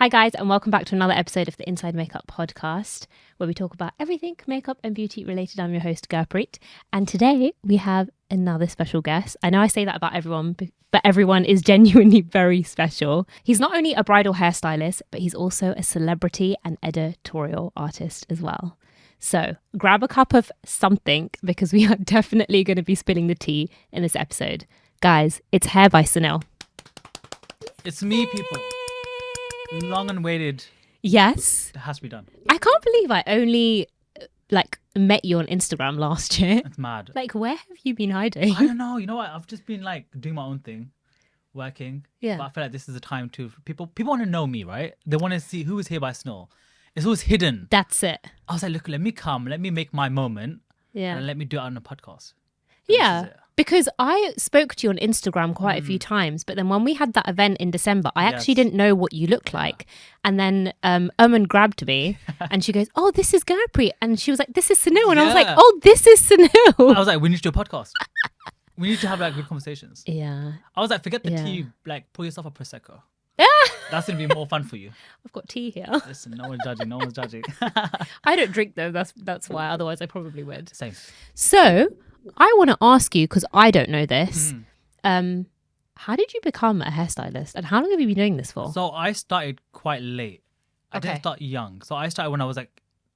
Hi guys, and welcome back to another episode of the Inside Makeup Podcast, where we talk about everything makeup and beauty related. I'm your host, Gurpreet, and today we have another special guest. I know I say that about everyone, but everyone is genuinely very special. He's not only a bridal hairstylist, but he's also a celebrity and editorial artist as well. So grab a cup of something because we are definitely going to be spilling the tea in this episode. Guys, it's Hair by Sunil. It's me, people. Long and waited. Yes. It has to be done. I can't believe I only met you on Instagram last year. It's mad. Where have you been hiding? I don't know. You know what? I've just been doing my own thing, working. Yeah. But I feel like this is the time to people want to know me, right? They want to see who is Hair by Sunil. It's always hidden. That's it. I was like, look, let me make my moment. Yeah. And let me do it on a podcast. Yeah. Because I spoke to you on Instagram quite a few times, but then when we had that event in December, I actually didn't know what you looked like. And then grabbed me and she goes, oh, this is Gurpreet. And she was like, this is Sunil. And I was like, oh, this is Sunil. I was like, we need to do a podcast. We need to have good conversations. Yeah. I was like, forget the tea, pour yourself a Prosecco. That's going to be more fun for you. I've got tea here. Listen, no one's judging. I don't drink though. That's why. Otherwise I probably would. Same. So I want to ask you, because I don't know this, how did you become a hairstylist and how long have you been doing this for? So I started quite late. I Okay. didn't start young. So I started when I was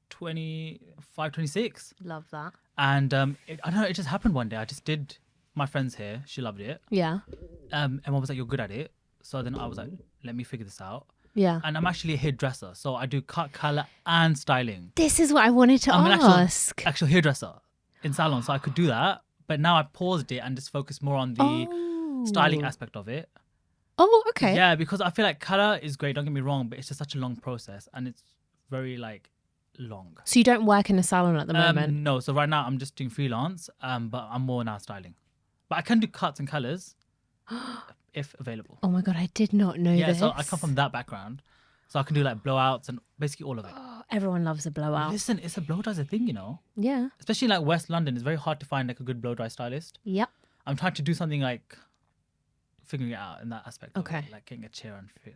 25, 26. Love that. And I don't know, it just happened one day. I just did my friend's hair. She loved it. Yeah. And mom was like, you're good at it. So then I was like, let me figure this out. Yeah. And I'm actually a hairdresser. So I do cut, color and styling. This is what I wanted to I'm ask. an actual hairdresser in salon. So I could do that. But now I paused it and just focused more on the styling aspect of it. Oh, okay. Yeah, because I feel like color is great, don't get me wrong, but it's just such a long process and it's very long. So you don't work in a salon at the moment? No, so right now I'm just doing freelance, but I'm more now styling. But I can do cuts and colors if available. Oh my God, I did not know this. So I come from that background. So I can do blowouts and basically all of it. Oh, everyone loves a blowout. Listen, it's a blow dry's a thing, you know. Yeah. Especially West London, it's very hard to find a good blow dry stylist. Yep. I'm trying to do something figuring it out in that aspect. Okay. Of it, getting a chair and fit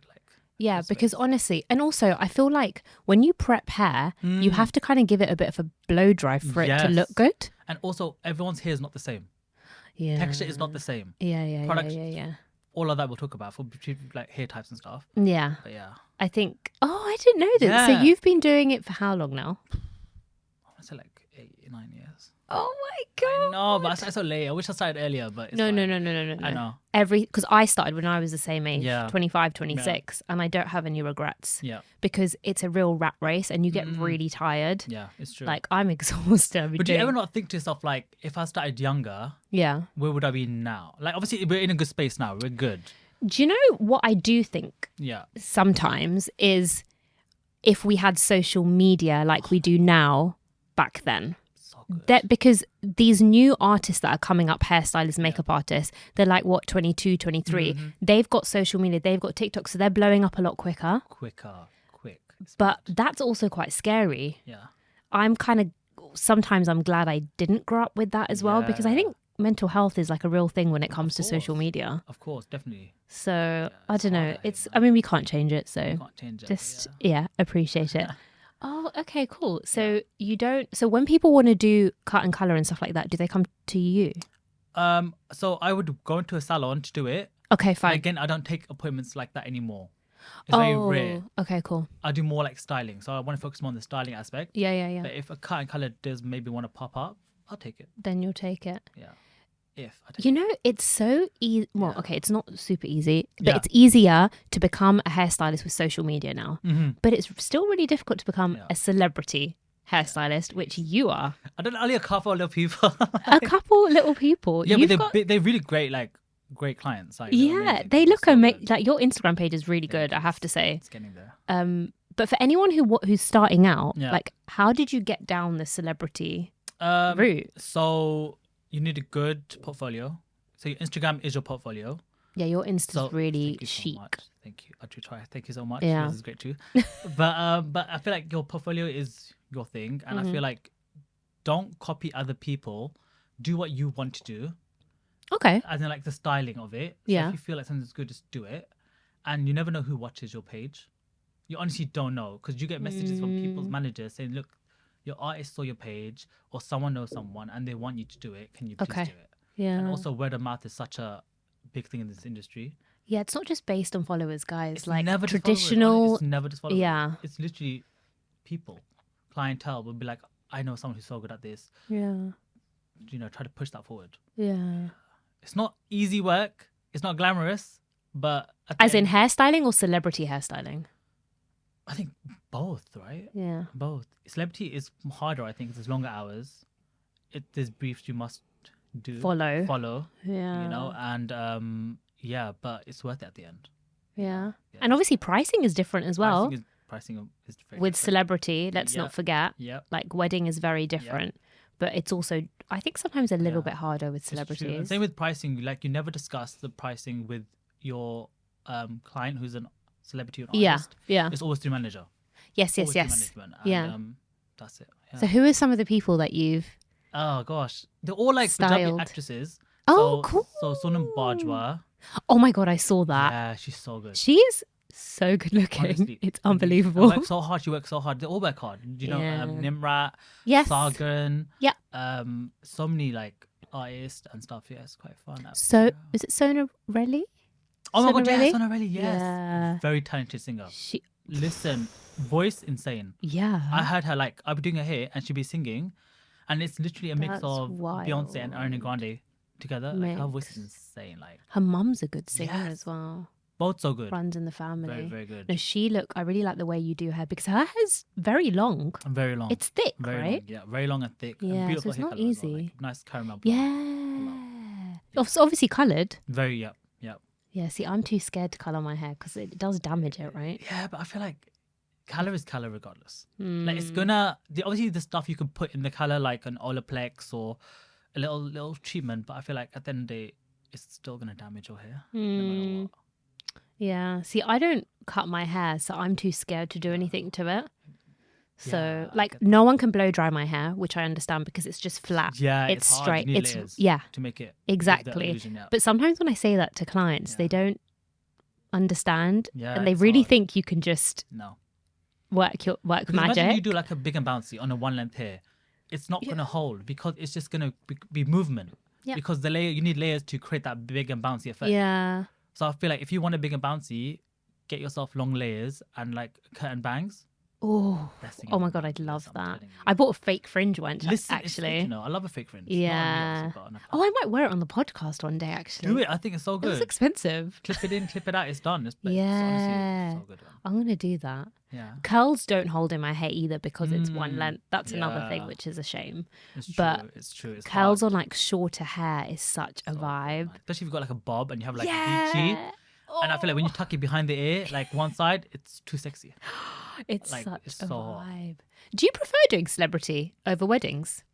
Yeah, because honestly, and also I feel like when you prep hair, you have to kind of give it a bit of a blow dry for it to look good. And also, everyone's hair is not the same. Yeah. Texture is not the same. Yeah. Products, Yeah. all of that we'll talk about for hair types and stuff. Yeah. But yeah. I think, I didn't know this. Yeah. So you've been doing it for how long now? I want to say 8, 9 years. Oh my God. No, but I started so late. I wish I started earlier, but it's No. fine. I know. Because I started when I was the same age, Yeah. 25, 26, and I don't have any regrets. Yeah. Because it's a real rat race and you get really tired. Yeah, it's true. I'm exhausted. But do you ever not think to yourself, if I started younger, Yeah. where would I be now? Obviously, we're in a good space now. We're good. Do you know what I do think Yeah. sometimes is if we had social media like we do now back then? So good. That because these new artists that are coming up, hairstylists, makeup artists, they're 22, 23. They've got social media, they've got TikTok, so they're blowing up a lot quicker. Quick. But that's also quite scary. Yeah. Sometimes I'm glad I didn't grow up with that as well, because I Yeah. think mental health is a real thing when it comes to social course. media. Of course, definitely. So I it's don't know. hard, We can't change it. So Can't change it. just appreciate it. Oh, okay, cool. So so when people want to do cut and color and stuff like that, do they come to you? So I would go into a salon to do it. Okay, fine. Again, I don't take appointments like that anymore. It's very rare. Okay, cool. I do more styling. So I want to focus more on the styling aspect. Yeah. But if a cut and color does maybe want to pop up, I'll take it. Then you'll take it. Yeah. If I take it. It's so easy. Well, okay, it's not super easy, but Yeah. it's easier to become a hairstylist with social media now. Mm-hmm. But it's still really difficult to become a celebrity hairstylist, which you are. I don't know, only a couple of little people. A couple little people. Yeah, You've but they're really great, great clients. They're yeah, amazing. they look So amazing. good. Your Instagram page is really good, I have to say. It's getting there. But for anyone who's starting out, Yeah. how did you get down the celebrity route? So you need a good portfolio. So your Instagram is your portfolio. Yeah, your Insta's So really thank you so chic. much. Thank you. I do try. Thank you so much. Yeah. This is great too. but I feel like your portfolio is your thing, and I feel like don't copy other people. Do what you want to do. Okay. As in the styling of it. So Yeah. if you feel like something's good, just do it. And you never know who watches your page. you honestly don't know, because you get messages from people's managers saying, look, your artist saw your page or someone knows someone and they want you to do it. Can you please do it? Yeah. And also word of mouth is such a big thing in this industry. Yeah, it's not just based on followers, guys. It's like never just traditional. followers. It's never just followers. Yeah. It's literally people, clientele will be like, I know someone who's so good at this. Yeah. You know, try to push that forward. Yeah. It's not easy work. It's not glamorous, but As in hairstyling or celebrity hairstyling? I think both, right? Yeah. Both. Celebrity is harder, I think. There's longer hours. There's briefs you must do. Follow. Yeah. You know, and yeah, but it's worth it at the end. Yeah. And obviously pricing is different as well. Pricing is very with different. Celebrity, let's not forget. Yeah. Like wedding is very different. But it's also, I think, sometimes a little bit harder with celebrities. And same with pricing. Like, you never discuss the pricing with your client who's a celebrity or artist. Yeah. It's always through manager. Yes. Through management. And, that's it. Yeah. So who are some of the people that you've Oh gosh, they're all like styled? Punjabi actresses. Oh, so, cool. So Sonam Bajwa. Oh my God, I saw that. Yeah, she's so good. She is so good looking. Honestly, it's unbelievable. She works so hard. She works so hard. They all work hard. You know, Nimrat, Yes. Sagan. Yeah. So many like artists and stuff. Yeah, it's quite fun. So is it Sona Relly? Oh my God, Sonarelli? yeah, Sonarelli, yes. Yeah. Very talented singer. She. Listen, voice insane. Yeah. I heard her like, I'll be doing her hair and she'll be singing, and it's literally a mix That's of wild. Beyonce and Ariana Grande together. Like, her voice is insane. Like, her mum's a good singer Yes. as well. both so good. Runs in the family. Very, very good. No, I really like the way you do her because her hair's very long. Very long. It's thick, very right? long. Yeah, very long and thick. Yeah, and beautiful so it's hair not colour as well, easy. like, nice caramel blonde. Yeah. Obviously coloured. Very, yeah. Yeah, see, I'm too scared to colour my hair because it does damage it, right? Yeah, but I feel like colour is colour regardless. Mm. Like, it's gonna, obviously the stuff you can put in the colour, like an Olaplex or a little treatment, but I feel like at the end of the day, it's still gonna damage your hair. No matter what. Yeah. See, I don't cut my hair, so I'm too scared to do anything to it. So, Yeah, I like, get no one can blow dry my hair, which I understand because it's just flat. Yeah, it's hard. straight. You need It's layers yeah, to make it exactly. give the illusion, yeah. But sometimes when I say that to clients, they don't understand, Yeah, and they it's really hard. think you can just No. work Because magic. imagine you do like a big and bouncy on a one length hair. It's not gonna hold because it's just gonna be movement. Yeah. Because the layer, you need layers to create that big and bouncy effect. Yeah. So I feel like if you want a big and bouncy, get yourself long layers and like curtain bangs. Oh. Best thing Oh my ever. God, I'd love I'm that. telling you. I bought a fake fringe once, Listen, it's actually. fake, you know, I love a fake fringe. Yeah. Oh, I might wear it on the podcast one day, actually. Do it. I think it's so It was good. expensive. Clip it in, clip it out. It's done. It's honestly Yeah. so good. Man. I'm going to do that. Yeah. Curls don't hold in my hair either because it's one length. That's another thing, yeah. which is a shame. It's true. But It's true. It's Curls hard. on like shorter hair is such a So good, vibe. man. Especially if you've got like a bob and you have like beachy. And I feel like when you tuck it behind the ear, like one side, it's too sexy. It's like, such it's a so hot. vibe. Do you prefer doing celebrity over weddings?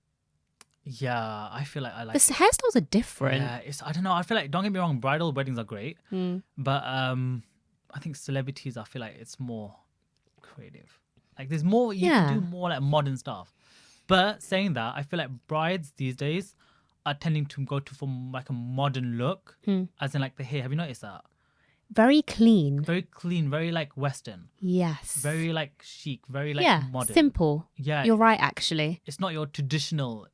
Yeah, I feel like I like The hairstyles are different. Yeah, I don't know. I feel like, don't get me wrong, bridal weddings are great. Mm. But I think celebrities, I feel like it's more creative. Like there's more, you can do more like modern stuff. But saying that, I feel like brides these days are tending to go to from like a modern look, as in like the hair. Have you noticed that? Very clean. Very clean, very like Western, Yes. very like chic, very like modern. simple. Yeah, You're right, actually. it's not your traditional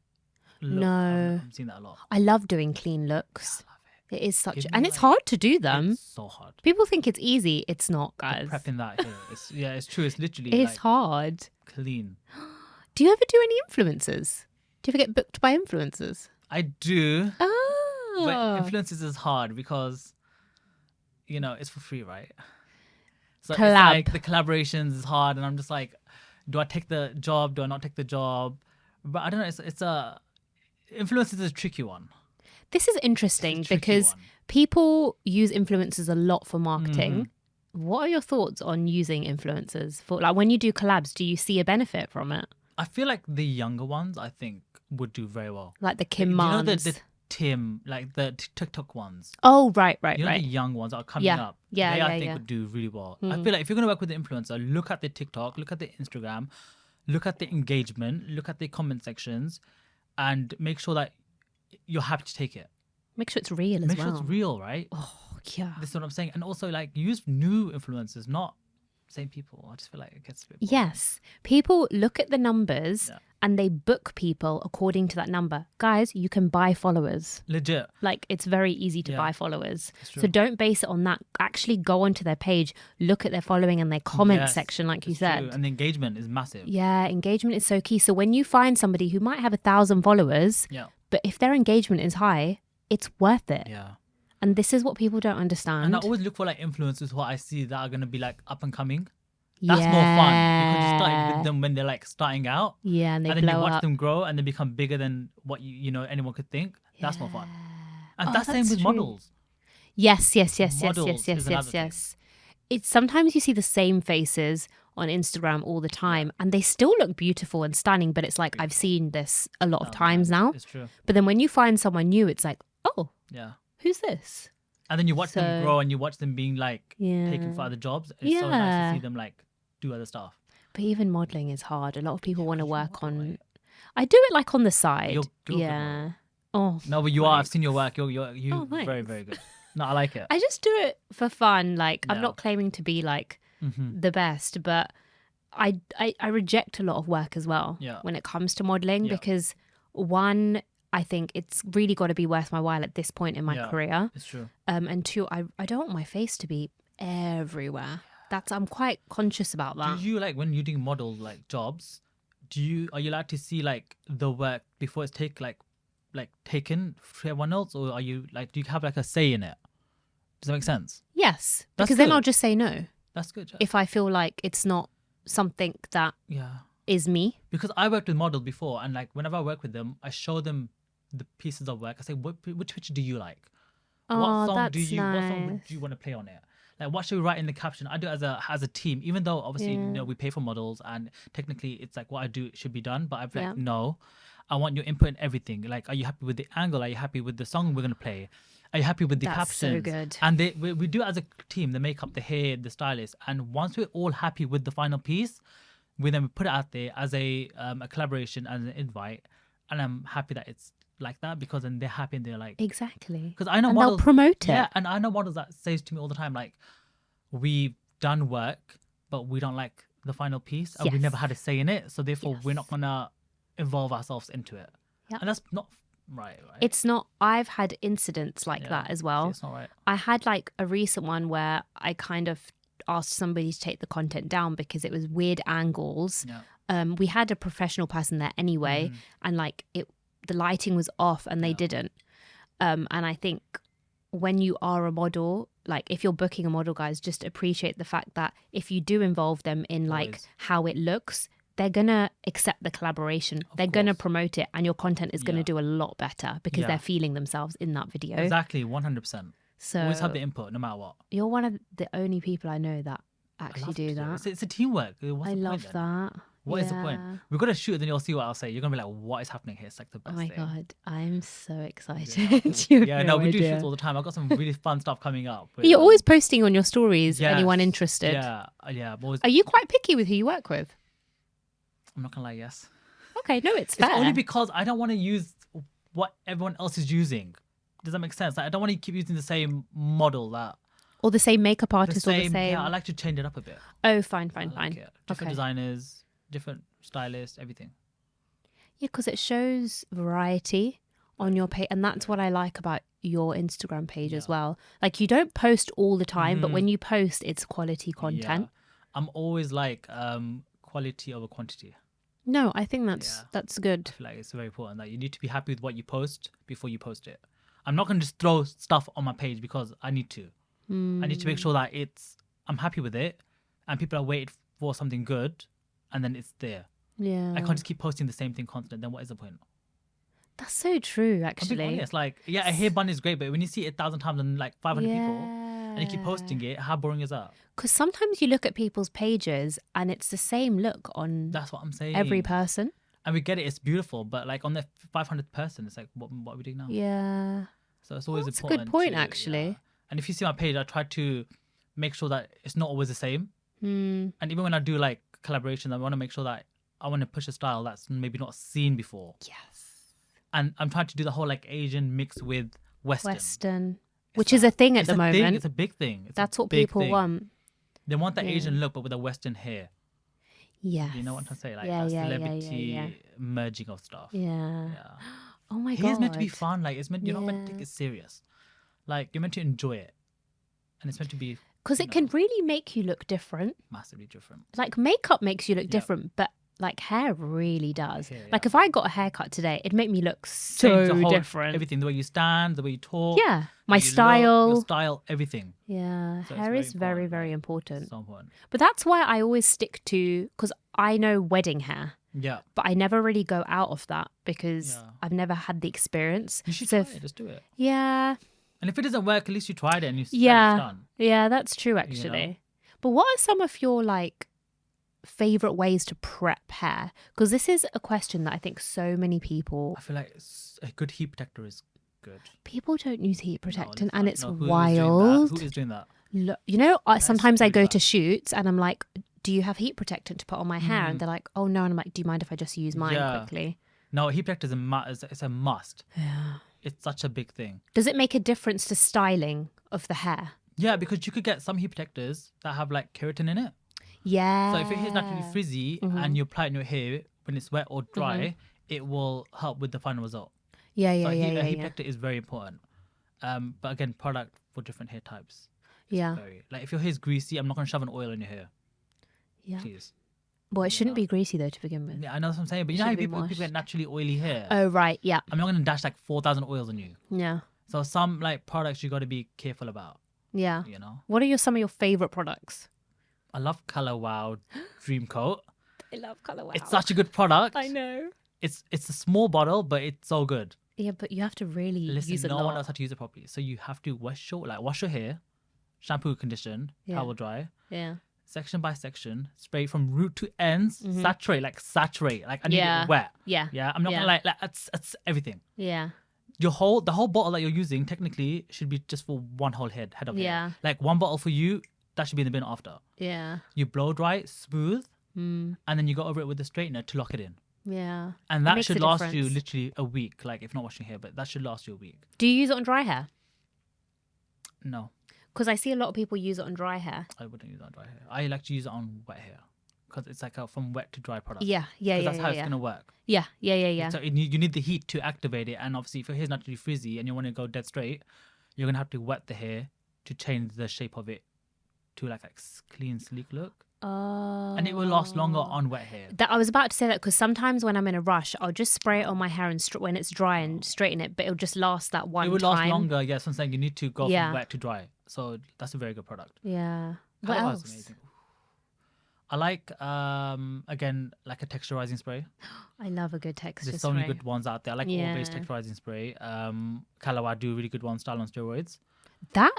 look. No. I'm seeing that a lot. I love doing clean looks. I love it. It is such, Give me, and it's like- hard to do them. It's so hard. People think it's easy. It's not, guys. Prepping that hair. It's true. It's literally It's like hard. clean. Do you ever do any influencers? Do you ever get booked by influencers? I do, Oh. but influences is hard because, you know, it's for free, right? So Collab. it's like the collaborations is hard, and I'm just like, do I take the job? Do I not take the job? But I don't know. It's a influences is a tricky one. This is interesting It's a tricky because one. people use influencers a lot for marketing. Mm-hmm. What are your thoughts on using influencers for, like, when you do collabs? Do you see a benefit from it? I feel like the younger ones, I think, would do very well. Like the Kim You know Mans. the Tim, like the TikTok ones. Oh, right. You know right. the young ones that are coming Yeah. up. Yeah, they, yeah, I think yeah. would do really well. I feel like if you're gonna work with the influencer, look at the TikTok, look at the Instagram, look at the engagement, look at the comment sections, and make sure that you're happy to take it. Make sure it's real as Make well. sure it's real, right? Oh, yeah. This is what I'm saying. And also, like, use new influencers, not same people. I just feel like it gets a bit boring. Yes. People look at the numbers Yeah. and they book people according to that number. Guys, you can buy followers. Legit. Like, it's very easy to Yeah. buy followers. It's true. So don't base it on that. Actually go onto their page, look at their following and their comment Yes, section, like you it's said. true. And the engagement is massive. Yeah, engagement is so key. So when you find somebody who might have 1,000 followers, Yeah. but if their engagement is high, it's worth it. Yeah. And this is what people don't understand. And I always look for like influencers who I see that are going to be like up and coming. That's more fun because you started with them when they're like starting out. Yeah, and they and then blow you watch up. them grow and they become bigger than what you know anyone could think. That's more fun. And Oh, that's same that's with true. models. Yes. Models is another thing. It's sometimes you see the same faces on Instagram all the time and they still look beautiful and stunning, but it's like, I've seen this a lot of times now. It's true. But then when you find someone new, it's like, oh, Yeah. who's this? And then you watch them So- grow and you watch them being like Yeah. taken for other jobs. It's so nice Yeah. to see them like do other stuff. But even modeling is hard. A lot of people want to you work model, on. right? I do it like on the side. You're a good yeah. model. Oh No, but you are. I've right. seen your work. You're Oh, thanks. very, very good. No, I like it. I just do it for fun. Like I'm Yeah. not claiming to be like Mm-hmm. the best, but I reject a lot of work as well Yeah. when it comes to modeling Yeah. because one, I think it's really got to be worth my while at this point in my Yeah. career. It's true. And two, I don't want my face to be everywhere. I'm quite conscious about that. Do you like when you're doing model like jobs? Are you allowed to see like the work before it's taken for everyone else, or are you like do you have like a say in it? Does that make sense? Yes, That's because then I'll good. just say no That's good. Jack. if I feel like it's not something that Yeah. is me. Because I worked with models before, and like whenever I work with them, I show them the pieces of work. I say, which picture do you like? Oh, What song that's do you? What song nice. would you want to play on it? Like, what should we write in the caption? I do it as a team, even though obviously Yeah. we pay for models, and technically it's like what I do should be done. But I'm like, Yeah. no, I want your input in everything. Like, are you happy with the angle? Are you happy with the song we're gonna play? Are you happy with the That's so captions? good. And we do it as a team, the makeup, the hair, the stylist. And once we're all happy with the final piece, we then put it out there as a collaboration, as an invite. And I'm happy that it's like that because then they're happy and they're like, Exactly. because I know And models they'll promote it. Yeah, and I know models that says to me all the time, like, we've done work, but we don't like the final piece, and we Yes. never had a say in it, so therefore we're not gonna involve ourselves into it. Yeah. And that's not right. It's not. I've had incidents like Yeah. that as See, well. it's not right. I had like a recent one where I kind of asked somebody to take the content down because it was weird angles. Yeah. We had a professional person there anyway, and like the lighting was off, and they Yeah. didn't. And I think when you are a model, like if you're booking a model, guys, just appreciate the fact that if you do involve them in like Always. how it looks, they're gonna accept the collaboration. They're gonna course. promote it, and your content is gonna Yeah. do a lot better because Yeah. they're feeling themselves in that video. Exactly, 100%. So Always have the input, no matter what. you're one of the only people I know that I actually love do to that. It's a teamwork. What's I the point love then? that. What is the point? Yeah. We're gonna shoot, then you'll see what I'll say. You're gonna be like, "What is happening here?" It's like the Oh best my thing. god, I'm so excited. Yeah, You yeah. have No, we do idea. shoots all the time. I've got some really fun stuff coming up. with, You're always posting on your stories. yes, Anyone interested? Yeah, yeah. I'm always. Are you quite picky with who you work with? I'm not gonna lie. Yes. Okay, no, it's fair. It's only because I don't want to use what everyone else is using. Does that make sense? Like, I don't want to keep using the same model that or the same makeup the artist, or the same. same. Yeah, I like to change it up a bit. Oh, fine. I like it. Different Okay. designers, different stylists, everything. Yeah, because it shows variety on your page, and that's what I like about your Instagram page as Yeah. well. Like you don't post all the time, but Mhm. when you post, it's quality content. Yeah. I'm always like quality over quantity. No, I think Yeah. that's good. I feel like it's very important that you need to be happy with what you post before you post it. I'm not going to just throw stuff on my page because I need to. I need to make sure that I'm happy with it and people are waiting for something good and then it's there. Yeah, I can't just keep posting the same thing constantly. Then what is the point? That's so true, I'm being actually. honest. Like, yeah, a hair bun is great, but when you see it 1,000 times on like 500 people and you keep posting it, how boring is that? Because sometimes you look at people's pages and it's the same look on That's what I'm saying. every person. And we get it, it's beautiful, but like on the 500th person, it's like, what are we doing now? Yeah. So it's always That's a good important. point, to- actually. yeah. And if you see my page, I try to make sure that it's not always the same. Hmm. And even when I do like collaborations, I want to make sure that I want to push a style that's maybe not seen before. Yes. And I'm trying to do the whole like Asian mix with Western. Which It's is a thing at it's the a thing, moment. It's a big thing. It's a That's what big people thing. want. They want the Asian look, but with a Western hair. Yes. You know what I'm trying to say? Like Yeah, that yeah, celebrity merging of stuff. Yeah. Oh my god. Hair's meant to be fun. Like it's meant. You're not meant to take it serious. Like you're meant to enjoy it, and it's meant to be. Because it can really make you look different. Massively different. Like makeup makes you look different, but like hair really does. Hair, like if I got a haircut today, it'd make me look so different. Everything, the way you stand, the way you talk. Yeah, my style. Your style, everything. Yeah, So hair is very, very important. So important. But that's why I always stick to, because I know wedding hair. Yeah. But I never really go out of that because I've never had the experience. You should try it, just do it. Yeah. And if it doesn't work, at least you tried it and you said it's done. Yeah, that's true actually. You know? But what are some of your like favorite ways to prep hair? Because this is a question that I think so many people. I feel like a good heat protector is good. People don't use heat protectant, no, and it's who wild. Who is doing that? Look, you know, sometimes I go to shoots and I'm like, do you have heat protectant to put on my hair? And they're like, oh no. And I'm like, do you mind if I just use mine quickly? No, heat protector is a must. Yeah. It's such a big thing. Does it make a difference to styling of the hair? Yeah, because you could get some heat protectors that have like keratin in it. Yeah. So if your hair is naturally frizzy and you apply it in your hair when it's wet or dry, it will help with the final result. Yeah. Heat protector is very important. But again, product for different hair types. Yeah. Like if your hair is greasy, I'm not going to shove an oil in your hair. Yeah. Please. Well, it shouldn't be greasy though to begin with. Yeah, I know what I'm saying, but you know how people get naturally oily hair? Oh, right, yeah. I'm not going to dash like 4,000 oils on you. Yeah. So some like products you got to be careful about. Yeah. You know? What are some of your favorite products? I love Color Wow Dream Coat. I love Color Wow. It's such a good product. I know. It's a small bottle, but it's so good. Yeah, but you have to really use it a lot. No one knows how to use it properly. So you have to wash your hair, shampoo, condition, towel dry. Yeah. Section by section, spray from root to ends, saturate. Like I need it wet. Yeah. Yeah. I'm not gonna like it's everything. Yeah. The whole bottle that you're using technically should be just for one whole head of hair. Like one bottle for you, that should be in the bin after. Yeah. You blow dry it smooth, and then you go over it with the straightener to lock it in. Yeah. And that should last you literally a week, like if not washing hair, but that should last you a week. Do you use it on dry hair? No. Because I see a lot of people use it on dry hair. I wouldn't use it on dry hair. I like to use it on wet hair because it's like a from wet to dry product. Yeah. That's how it's going to work. Yeah. So you need the heat to activate it. And obviously if your hair is naturally frizzy and you want to go dead straight, you're going to have to wet the hair to change the shape of it to like a clean, sleek look. Oh. And it will last longer on wet hair. I was about to say that because sometimes when I'm in a rush, I'll just spray it on my hair and when it's dry and straighten it, but it'll just last that one time. It will last longer. Yes, I'm saying you need to go from wet to dry. So that's a very good product. Yeah. What else? Amazing. I like, again, like a texturizing spray. I love a good texture spray. There's so many good ones out there. I like all-based texturizing spray. Calawa do really good ones, style on steroids. That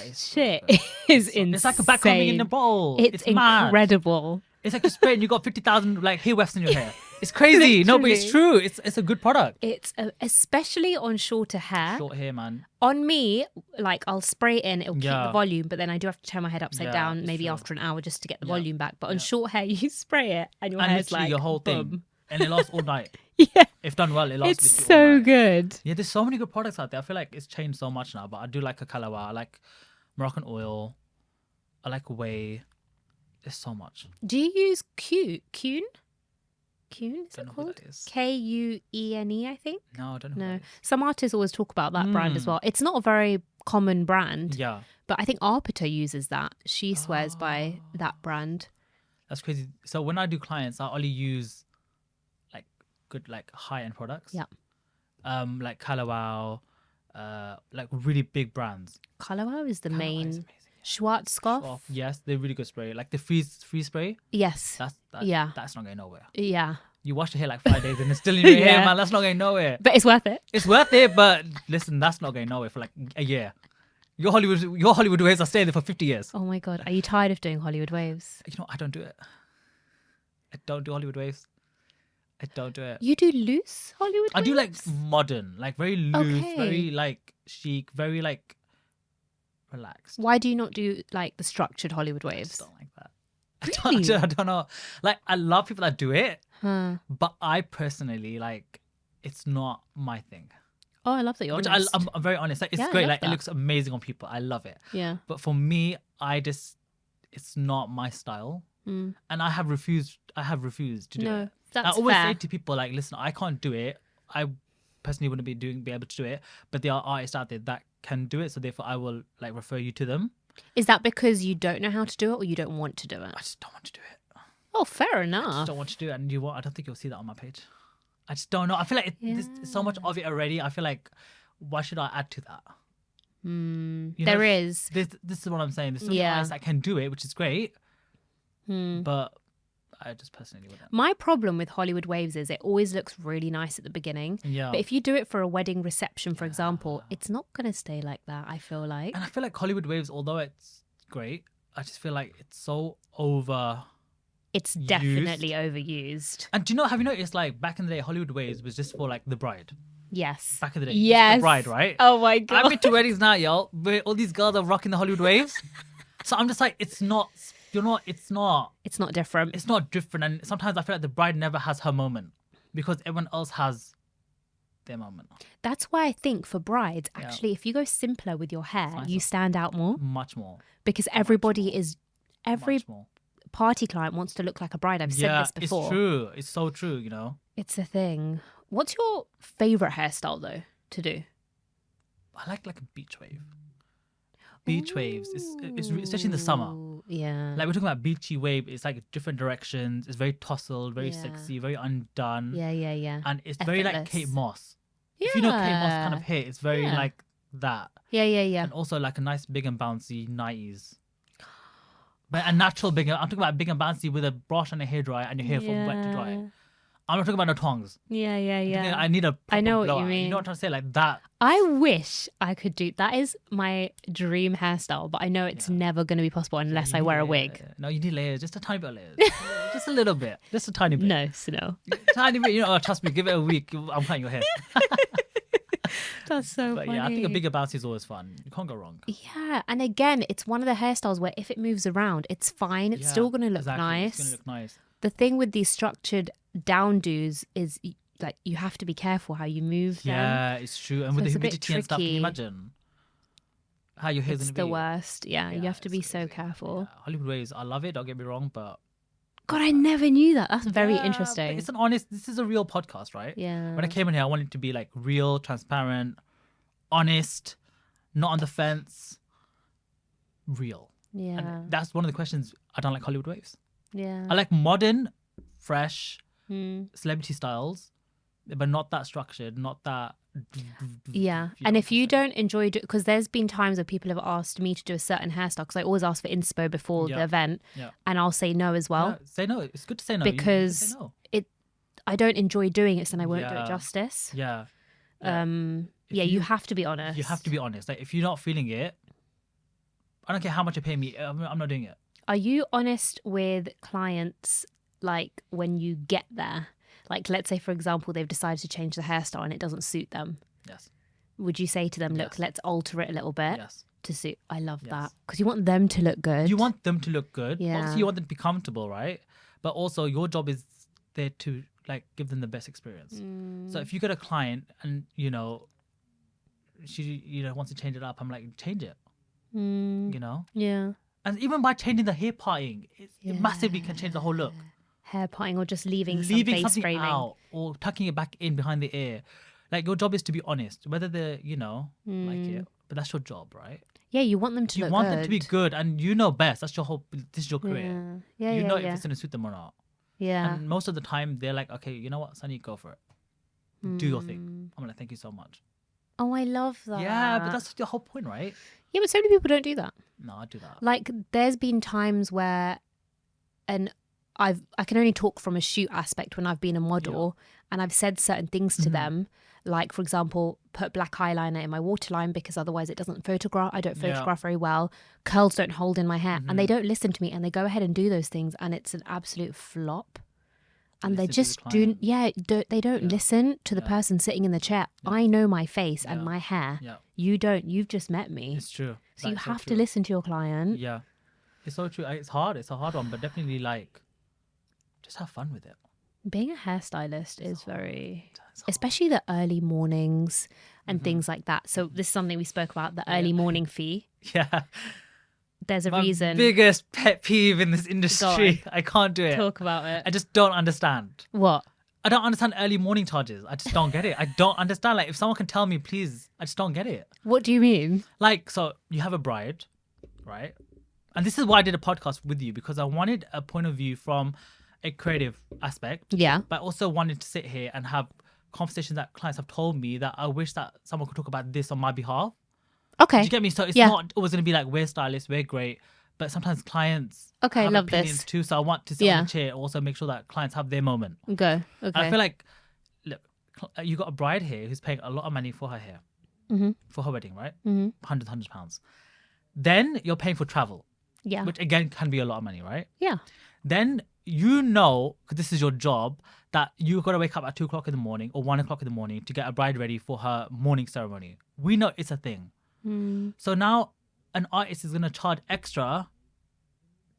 is shit is insane. It's like a back coming in the bottle. It's incredible. Mad. It's like you spray and you got 50,000 like hair wefts in your hair. It's crazy. No, but it's true. It's a good product. It's especially on shorter hair. Short hair, man. On me, like I'll spray it in, it'll keep the volume, but then I do have to turn my head upside down maybe after an hour just to get the volume back. But on short hair, you spray it and your hair's like your whole thing. And it lasts all night. Yeah. If done well, it lasts It's so good. Yeah, there's so many good products out there. I feel like it's changed so much now, but I do like a Calawa. I like Moroccan oil. I like whey. There's so much. Do you use Kuhn? Is it called? Kuene, I think. No, I don't know. No. Some artists always talk about that brand as well. It's not a very common brand. Yeah. But I think Arpita uses that. She swears by that brand. That's crazy. So when I do clients, I only use like good like high-end products. Yeah. Like Calawa, like really big brands. Calawa is the main. Schwarzkopf. Yes, they're really good spray. Like the freeze spray. Yes. That's not going nowhere. Yeah. You wash your hair like 5 days and it's still in your hair, man. That's not going nowhere. But it's worth it. It's worth it, but listen, that's not going nowhere for like a year. Your Hollywood waves are staying there for 50 years. Oh my God. Are you tired of doing Hollywood waves? You know, I don't do it. I don't do Hollywood waves. I don't do it. You do loose Hollywood waves? I do like modern, like very loose, very like chic, very like relaxed. Why do you not do like the structured Hollywood waves? I just don't like that. Really? I don't know. Like I love people that do it, but I personally like it's not my thing. Oh, I love that you're honest. I'm very honest. Like it's great. Like it looks amazing on people. I love it. Yeah. But for me, I just it's not my style, Mm. and I have refused to do No, it. that's I always fair. say to people like, listen, I can't do it. I personally wouldn't be able to do it, but there are artists out there that can do it, so therefore I will like refer you to them. Is that because you don't know how to do it or you don't want to do it? I just don't want to do it. Oh, fair I enough. just don't want to do it, and I don't think you'll see that on my page. I just don't know. I feel like there's so much of it already. I feel like, why should I add to that? You know, There is. This is what I'm saying. There's so many artists that can do it, which is great, but I just personally wouldn't. My problem with Hollywood waves is it always looks really nice at the beginning. Yeah. But if you do it for a wedding reception, for example, it's not going to stay like that, I feel like. And I feel like Hollywood waves, although it's great, I just feel like it's so over. It's definitely overused. And do you know, have you noticed, like, back in the day, Hollywood waves was just for, like, the bride. Yes. Back in the day. Yes. Just the bride, right? Oh my God. I've been to weddings now, y'all, where all these girls are rocking the Hollywood waves. So I'm just like, it's not different. It's not different. And sometimes I feel like the bride never has her moment because everyone else has their moment. That's why I think for brides, actually, if you go simpler with your hair, you stand out more. Much more. Because every party client wants to look like a bride. I've said this before. It's true. It's so true, you know. It's a thing. What's your favourite hairstyle, though, to do? I like a beach wave. Beach waves, it's especially in the summer. Yeah. Like we're talking about beachy wave, it's like different directions. It's very tousled, very sexy, very undone. Yeah. And it's very like Kate Moss. Yeah. If you know Kate Moss kind of hair, it's very like that. Yeah. And also like a nice big and bouncy 90s. But a natural big, I'm talking about big and bouncy with a brush and a hairdryer and your hair from wet to dry. I'm not talking about no tongs. Yeah. I need a proper I know what blowout. you mean. You know what I'm trying to say? Like that. I wish I could do that. Is my dream hairstyle, but I know it's never going to be possible unless I wear a wig. No, you need layers. Just a tiny bit of layers. Just a little bit. Just a tiny bit. No. Tiny bit. You know, trust me, give it a week. I'm cutting your hair. That's so funny. Yeah, I think a bigger bouncy is always fun. You can't go wrong. Yeah, and again, it's one of the hairstyles where if it moves around, it's fine. It's still going to look nice. It's going to look nice. The thing with these structured down do's is like you have to be careful how you move them. Yeah, it's true. And with the humidity and stuff, can you imagine how your hair's going to be? It's the worst. Yeah, you have to be so careful. Yeah. Hollywood waves, I love it. Don't get me wrong, but God, I never knew that. That's very interesting. This is a real podcast, right? Yeah. When I came in here, I wanted it to be like real, transparent, honest, not on the fence, real. Yeah. And that's one of the questions. I don't like Hollywood waves. Yeah. I like modern, fresh, celebrity styles, but not that structured, not that. Yeah. And if you don't enjoy it, because there's been times where people have asked me to do a certain hairstyle, because I always ask for inspo before the event, and I'll say no as well. Yeah, say no. It's good to say no. Because say no. I don't enjoy doing it, so then I won't do it justice. Yeah. You have to be honest. You have to be honest. Like, if you're not feeling it, I don't care how much you pay me, I'm not doing it. Are you honest with clients, like, when you get there? Like, let's say, for example, they've decided to change the hairstyle and it doesn't suit them. Yes. Would you say to them, look, let's alter it a little bit to suit? I love that. Because you want them to look good. You want them to look good. Yeah. Obviously, you want them to be comfortable, right? But also, your job is there to, like, give them the best experience. So if you get a client and, she, wants to change it up, I'm like, change it. You know? Yeah. And even by changing the hair parting, it massively can change the whole look. Hair parting or just leaving some face something framing out or tucking it back in behind the ear. Like, your job is to be honest, whether they, like it. But that's your job, right? Yeah, you want them to look good. You want them to be good, and you know best. This is your career. Yeah. You know if it's going to suit them or not. Yeah. And most of the time, they're like, okay, you know what, Sunny, go for it. Do your thing. I'm like, thank you so much. Oh, I love that. Yeah, but that's the whole point, right? Yeah, but so many people don't do that. No, I do that. Like, there's been times where, and I can only talk from a shoot aspect when I've been a model, and I've said certain things to them, like, for example, put black eyeliner in my waterline because otherwise it doesn't photograph. I don't photograph very well. Curls don't hold in my hair, and they don't listen to me, and they go ahead and do those things, and it's an absolute flop. And they just they don't listen to the person sitting in the chair. I know my face and my hair. You don't. You've just met me. It's true. So you have to listen to your client. Yeah. It's so true. It's hard. It's a hard one, but definitely, like, just have fun with it. Being a hairstylist is very, especially the early mornings and things like that. So this is something we spoke about, the early morning fee. Yeah. there's a My reason. biggest pet peeve in this industry. I can't do it. Talk about it. I just don't understand. What? I don't understand early morning charges. I just don't get it. I don't understand. Like, if someone can tell me, please, I just don't get it. What do you mean? Like, so you have a bride, right? And this is why I did a podcast with you, because I wanted a point of view from a creative aspect. Yeah. But I also wanted to sit here and have conversations that clients have told me that I wish that someone could talk about this on my behalf. Okay. Do you get me? So it's not always going to be like, we're stylists, we're great. But sometimes clients have love opinions this. too. So I want to sit on the chair, also make sure that clients have their moment. Go. Okay. And I feel like, look, you got a bride here who's paying a lot of money for her hair, for her wedding, right? £100. Then you're paying for travel, which again can be a lot of money, right? Yeah. Then you know, because this is your job, that you got to wake up at 2 o'clock in the morning or 1 o'clock in the morning to get a bride ready for her morning ceremony. We know it's a thing. So now an artist is going to charge extra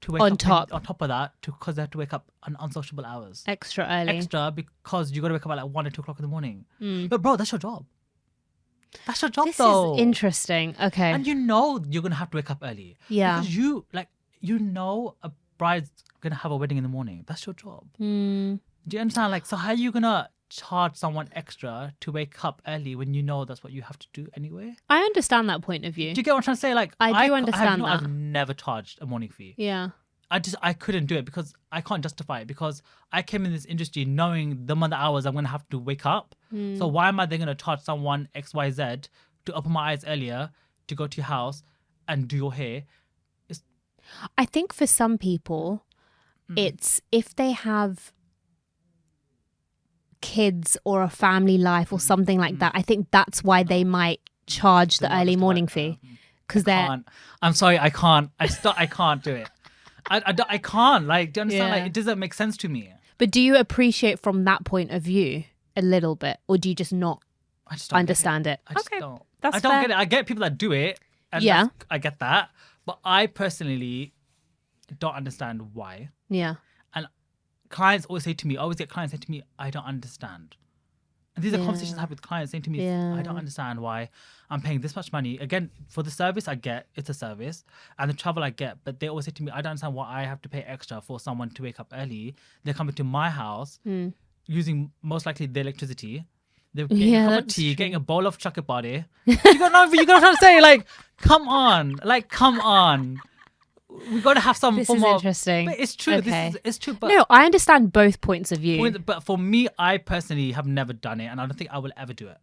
to wake up on top of that, because they have to wake up on unsociable hours. Extra early. Extra because you got to wake up at like 1 or 2 o'clock in the morning. But bro, that's your job. That's your job, this though. Is interesting. Okay. And you know you're going to have to wake up early. Yeah. Because you know a bride's going to have a wedding in the morning. That's your job. Do you understand? Like, so how are you going to charge someone extra to wake up early when you know that's what you have to do anyway? I understand that point of view. Do you get what I'm trying to say? Like, I do understand that. I've never charged a morning fee. Yeah. I couldn't do it because I can't justify it, because I came in this industry knowing the amount of hours I'm going to have to wake up. So why am I then going to charge someone XYZ to open my eyes earlier, to go to your house and do your hair? I think for some people, it's if they have kids or a family life or something like that. I think that's why they might charge the early morning fee, because I'm sorry, I can't. I can't do it. I can't. Like, do you understand? Like, it doesn't make sense to me. But do you appreciate from that point of view a little bit, or do you just not understand it? I just don't. I don't get it. I get people that do it. And I get that. But I personally don't understand why. Yeah. And clients always say to me, I always get clients say to me, I don't understand. And these are conversations I have with clients saying to me, I don't understand why I'm paying this much money. Again, for the service I get, it's a service. And the travel I get, but they always say to me, I don't understand why I have to pay extra for someone to wake up early. They're coming to my house using most likely the electricity. They're getting a cup of tea, getting a bowl of chakapade. You got what I'm trying to say? Like, come on. Like, come on. We got to have some this form is of... interesting. But it's true. Okay. It's true. But no, I understand both points of view. But for me, I personally have never done it, and I don't think I will ever do it.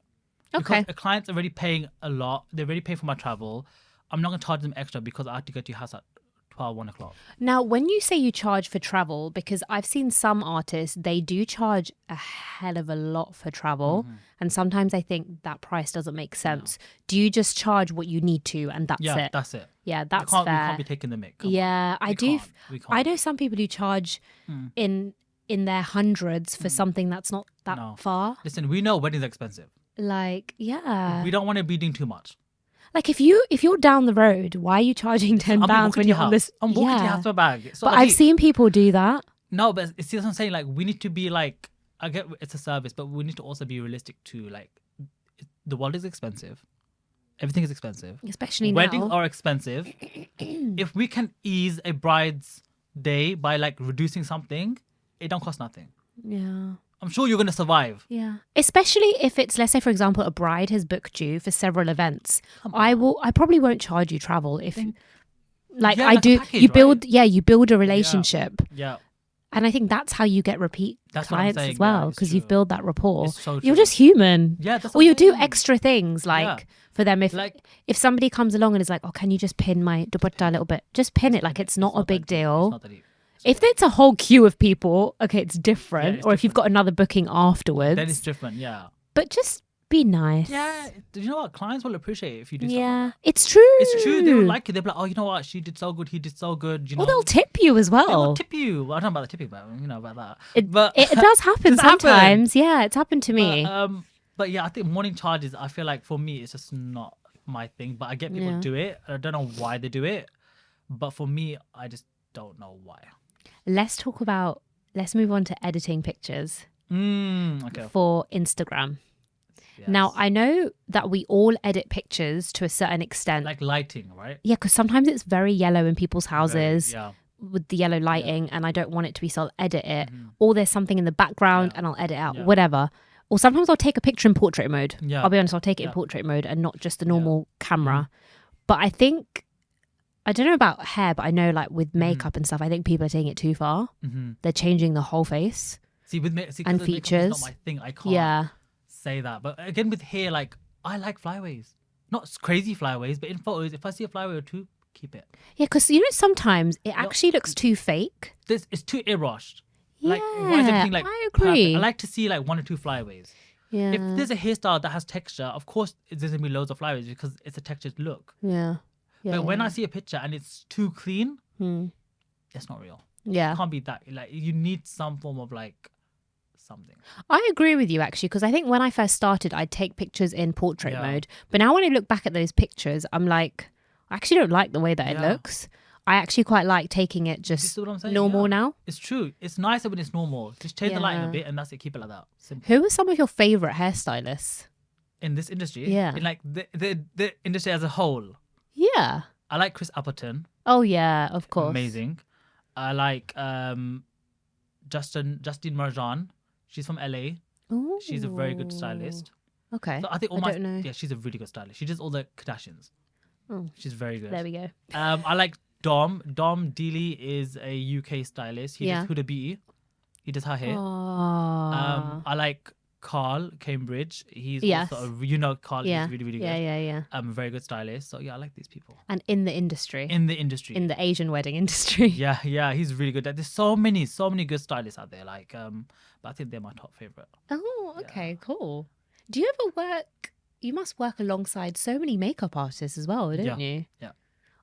Okay. Because a client's already paying a lot. They're already paying for my travel. I'm not going to charge them extra because I have to get to your house at 12, 1 o'clock. Now, when you say you charge for travel, because I've seen some artists, they do charge a hell of a lot for travel. And sometimes I think that price doesn't make sense. Do you just charge what you need to and that's it? Yeah, that's it. Yeah, that's fair. We fair. can't be taking the mick. I do. We can't. I know some people who charge in their hundreds for something that's not that far. Listen, we know weddings are expensive. Like, yeah. We don't want to be doing too much. Like, if you're down the road, why are you charging £10 when you're on this? I'm walking to your house with a bag. But I've seen people do that. No, but see what I'm saying? Like, we need to be like, I get it's a service, but we need to also be realistic too. Like, the world is expensive. Everything is expensive. Especially Weddings now. are expensive. If we can ease a bride's day by like reducing something, it don't cost nothing. Yeah. I'm sure you're going to survive. Yeah. Especially if it's, let's say, for example, a bride has booked you for several events. I probably won't charge you travel if, like, Yeah, I like do. a package, You build, right? You build a relationship. Yeah. And I think that's how you get repeat That's what I'm clients saying, as well, yeah, it's because you've true. built that rapport. It's so You're true. just human. Yeah, that's Or what you I'm do saying. extra things like for them. If somebody comes along and is like, oh, can you just pin my dupatta a little bit? Just pin it. Like, it's not a big deal. It's not that deep. If it's a whole queue of people, okay, it's different. it's or if you've got another booking afterwards. Then it's different, yeah. But just be nice. Yeah, you know what? Clients will appreciate it if you do stuff Yeah, like that. it's true. It's true. They will like it. They'll be like, oh, you know what? She did so good. He did so good. You know? Or they'll tip you as They will well. tip you. Well, I don't know about the tipping, but you know about that. It but does happen Does happen. sometimes. Yeah, it's happened to me. But yeah, I think morning charges, I feel like for me, it's just not my thing. But I get people do it. I don't know why they do it. But for me, I just don't know why. Let's move on to editing pictures Okay. for Instagram. Now, I know that we all edit pictures to a certain extent. Like lighting, right? Yeah, because sometimes it's very yellow in people's houses Yeah. with the yellow lighting and I don't want it to be, so I'll edit it. Or there's something in the background and I'll edit out, whatever. Or sometimes I'll take a picture in portrait mode. I'll be honest, I'll take it in portrait mode and not just the normal camera. But I think, I don't know about hair, but I know like with makeup and stuff, I think people are taking it too far. They're changing the whole face. And features. Not my thing. I can't say that. But again, with hair, like I like flyaways, not crazy flyaways, but in photos, if I see a flyaway or two, keep it. Yeah, because you know sometimes it actually looks too fake. It's too airbrushed. Yeah, like, why is everything like I agree. Perfect? I like to see like 1 or 2 flyaways. Yeah. If there's a hairstyle that has texture, of course there's gonna be loads of flyaways because it's a textured look. Yeah. But when I see a picture and it's too clean, it's not real. Yeah. It can't be that. Like you need some form of like something. I agree with you actually, because I think when I first started, I'd take pictures in portrait mode. But now when I look back at those pictures, I'm like, I actually don't like the way that it looks. I actually quite like taking it just normal now. It's true. It's nicer when it's normal. Just change the lighting a bit and that's it. Keep it like that. Simple. Who are some of your favourite hairstylists? In this industry? Yeah. In like the industry as a whole? Yeah. I like Chris Appleton. Oh yeah, of course. Amazing. I like Justine Marjan. She's from LA. Ooh. She's a very good stylist. Okay. So I think don't know. Yeah, she's a really good stylist. She does all the Kardashians. Oh. She's very good. There we go. I like Dom. Dom Dealey is a UK stylist. He does Huda Beauty. He does her hair. I like Carl Cambridge. He's also Carl is really, really good. Yeah. A very good stylist. So yeah, I like these people. And in the industry. In the Asian wedding industry. Yeah, he's really good. There's so many good stylists out there. Like, but I think they're my top favorite. Oh, okay, cool. Do you ever work? You must work alongside so many makeup artists as well, don't you? Yeah.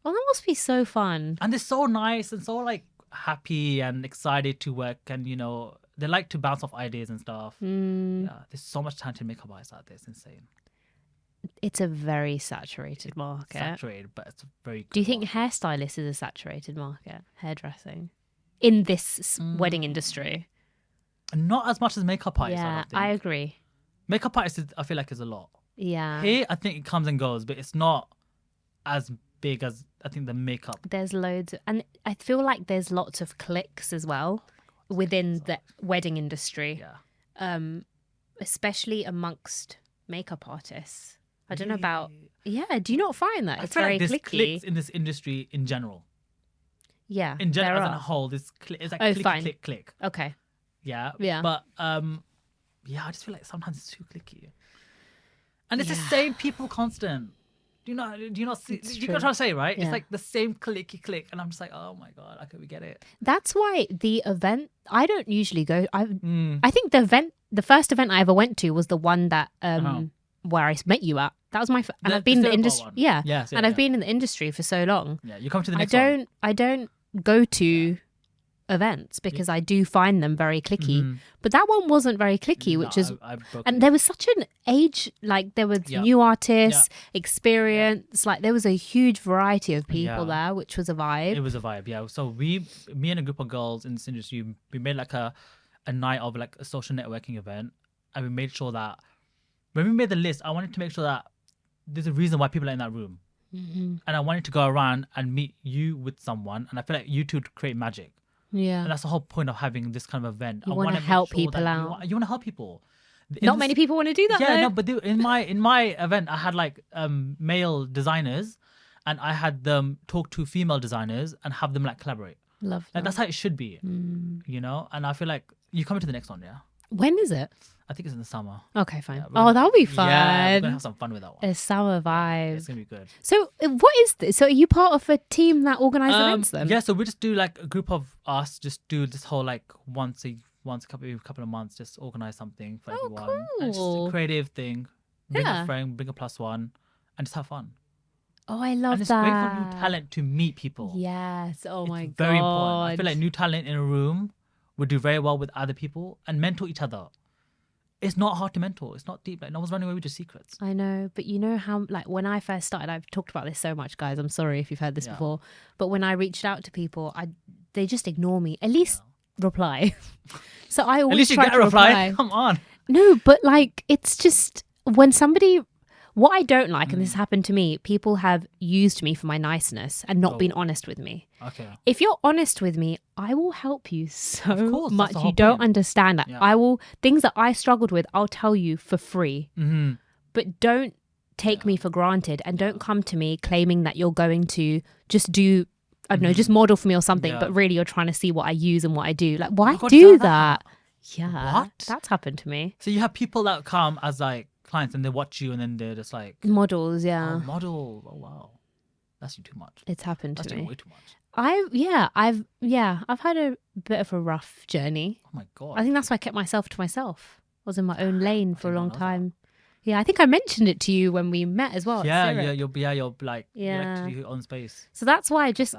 Oh, that must be so fun. And they're so nice and so like happy and excited to work, and they like to bounce off ideas and stuff. Yeah, there's so much talented makeup artists out there. It's insane. It's a very saturated market. Saturated, but it's a very good Do you think market. hairstylist is a saturated market? Hairdressing? In this wedding industry? Not as much as makeup artists. Yeah, I agree. Makeup artists, I feel like, is a lot. Yeah. Here, I think it comes and goes, but it's not as big as I think the makeup. There's loads, and I feel like there's lots of cliques as well within the wedding industry. Yeah. Especially amongst makeup artists. I don't know about. Yeah. Do you not find that it's I feel very like there's cliquey? cliques in this industry in general. Yeah. In general, there as are. a whole, it's like Oh, click, fine. click. Okay. Yeah. Yeah. But yeah, I just feel like sometimes it's too clicky. And it's the same people constant. Do you not see? It's You true. got trying to say, right? Yeah. It's like the same clicky click, and I'm just like, oh my god, okay, we get it. That's why the event. I don't usually go. I think the first event I ever went to was the one that where I met you at. That was my and I've been in the industry. one. Yeah. Yes, and I've been in the industry for so long. Yeah, you come to the next one. I don't go to events because I do find them very clicky. But that one wasn't very clicky, which is and there was such an age, like there was new artists, experience, like there was a huge variety of people there, which was a vibe. It was a vibe, yeah. So me and a group of girls in this industry, we made like a night of like a social networking event, and we made sure that when we made the list, I wanted to make sure that there's a reason why people are in that room. And I wanted to go around and meet you with someone, and I feel like you two would create magic. Yeah. And that's the whole point of having this kind of event. You I want to help people out. You want to help people. Not many people want to do that. Yeah, though. no, but in my event, I had like male designers, and I had them talk to female designers and have them like collaborate. Love that. Like that's how it should be, And I feel like you coming to the next one, yeah. When is it? I think it's in the summer. Okay, fine. Yeah, that'll be fun. Yeah, we're gonna have some fun with that one. A summer vibe. It's gonna be good. So what is this? So are you part of a team that organise events then? Yeah, so we just do like a group of us, just do this whole like once a couple of months, just organize something for everyone. Cool. And just a creative thing. Bring Yeah. a friend, bring a +1, and just have fun. Oh, I love And it's that. great for new talent to meet people. Yes. Oh It's my god. very important. I feel like new talent in a room would do very well with other people and mentor each other. It's not hard to mentor. It's not deep. Like no one's running away with your secrets. I know, but you know how, like, when I first started, I've talked about this so much, guys. I'm sorry if you've heard this before, but when I reached out to people, they just ignore me. At least reply. So I always At least you try get to a reply. reply. Come on. No, but like, it's just when somebody, what I don't like, and this has happened to me, people have used me for my niceness and not been honest with me. Okay. If you're honest with me, I will help you so Of course, that's much. the You whole don't point. understand that. Yeah. I will, things that I struggled with, I'll tell you for free. Mm-hmm. But don't take me for granted, and don't come to me claiming that you're going to just do, I don't know, just model for me or something, Yeah. but really you're trying to see what I use and what I do. Like, why Oh God, do is that? that? Yeah. What? That's happened to me. So you have people that come as like clients and they watch you and then they're just like, Models, yeah. oh, model. Oh wow, that's too much. It's happened That's to doing me. way too much. I've had a bit of a rough journey. Oh my God. I think that's why I kept myself to myself. I was in my own lane for a did not long know that. time. Yeah, I think I mentioned it to you when we met as well. at yeah, Syrup. you're like, you like Yeah. to do your own space. So that's why just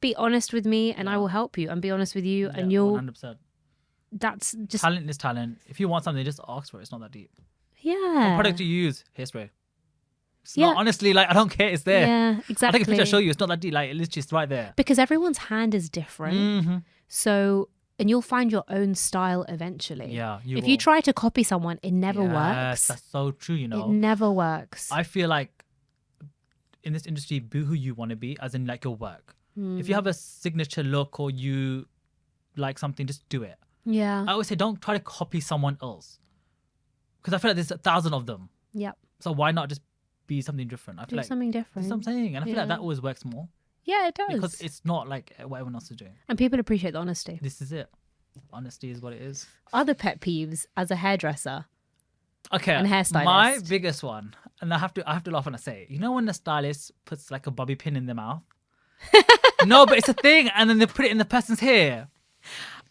be honest with me, and I will help you, and be honest with you, and you'll. 100%. That's just Talent is talent. If you want something, just ask for it. It's not that deep. yeah. What product do you use? Hairspray. It's Yeah. not, honestly, like I don't care. It's there. Yeah, I exactly. take a picture, I'll show you. It's not that deep. Like it's just right there. Because everyone's hand is different. Mm-hmm. So, and you'll find your own style eventually. Yeah. If you try to copy someone, it never works. That's so true. You know. It never works. I feel like in this industry, be who you want to be, as in like your work. If you have a signature look or you like something, just do it. Yeah. I always say don't try to copy someone else, because I feel like there's 1,000 of them. Yep. So why not just be something different? I feel Do like something that's different. what I'm saying, and I feel like Yeah. that always works more Yeah, it does. because it's not like what everyone else is doing. And people appreciate the honesty. This is it. Honesty is what it is. Other pet peeves as a hairdresser. Okay, And hairstylist. my biggest one, and I have to laugh when I say it. You know when the stylist puts like a bobby pin in their mouth? No, but it's a thing, and then they put it in the person's hair.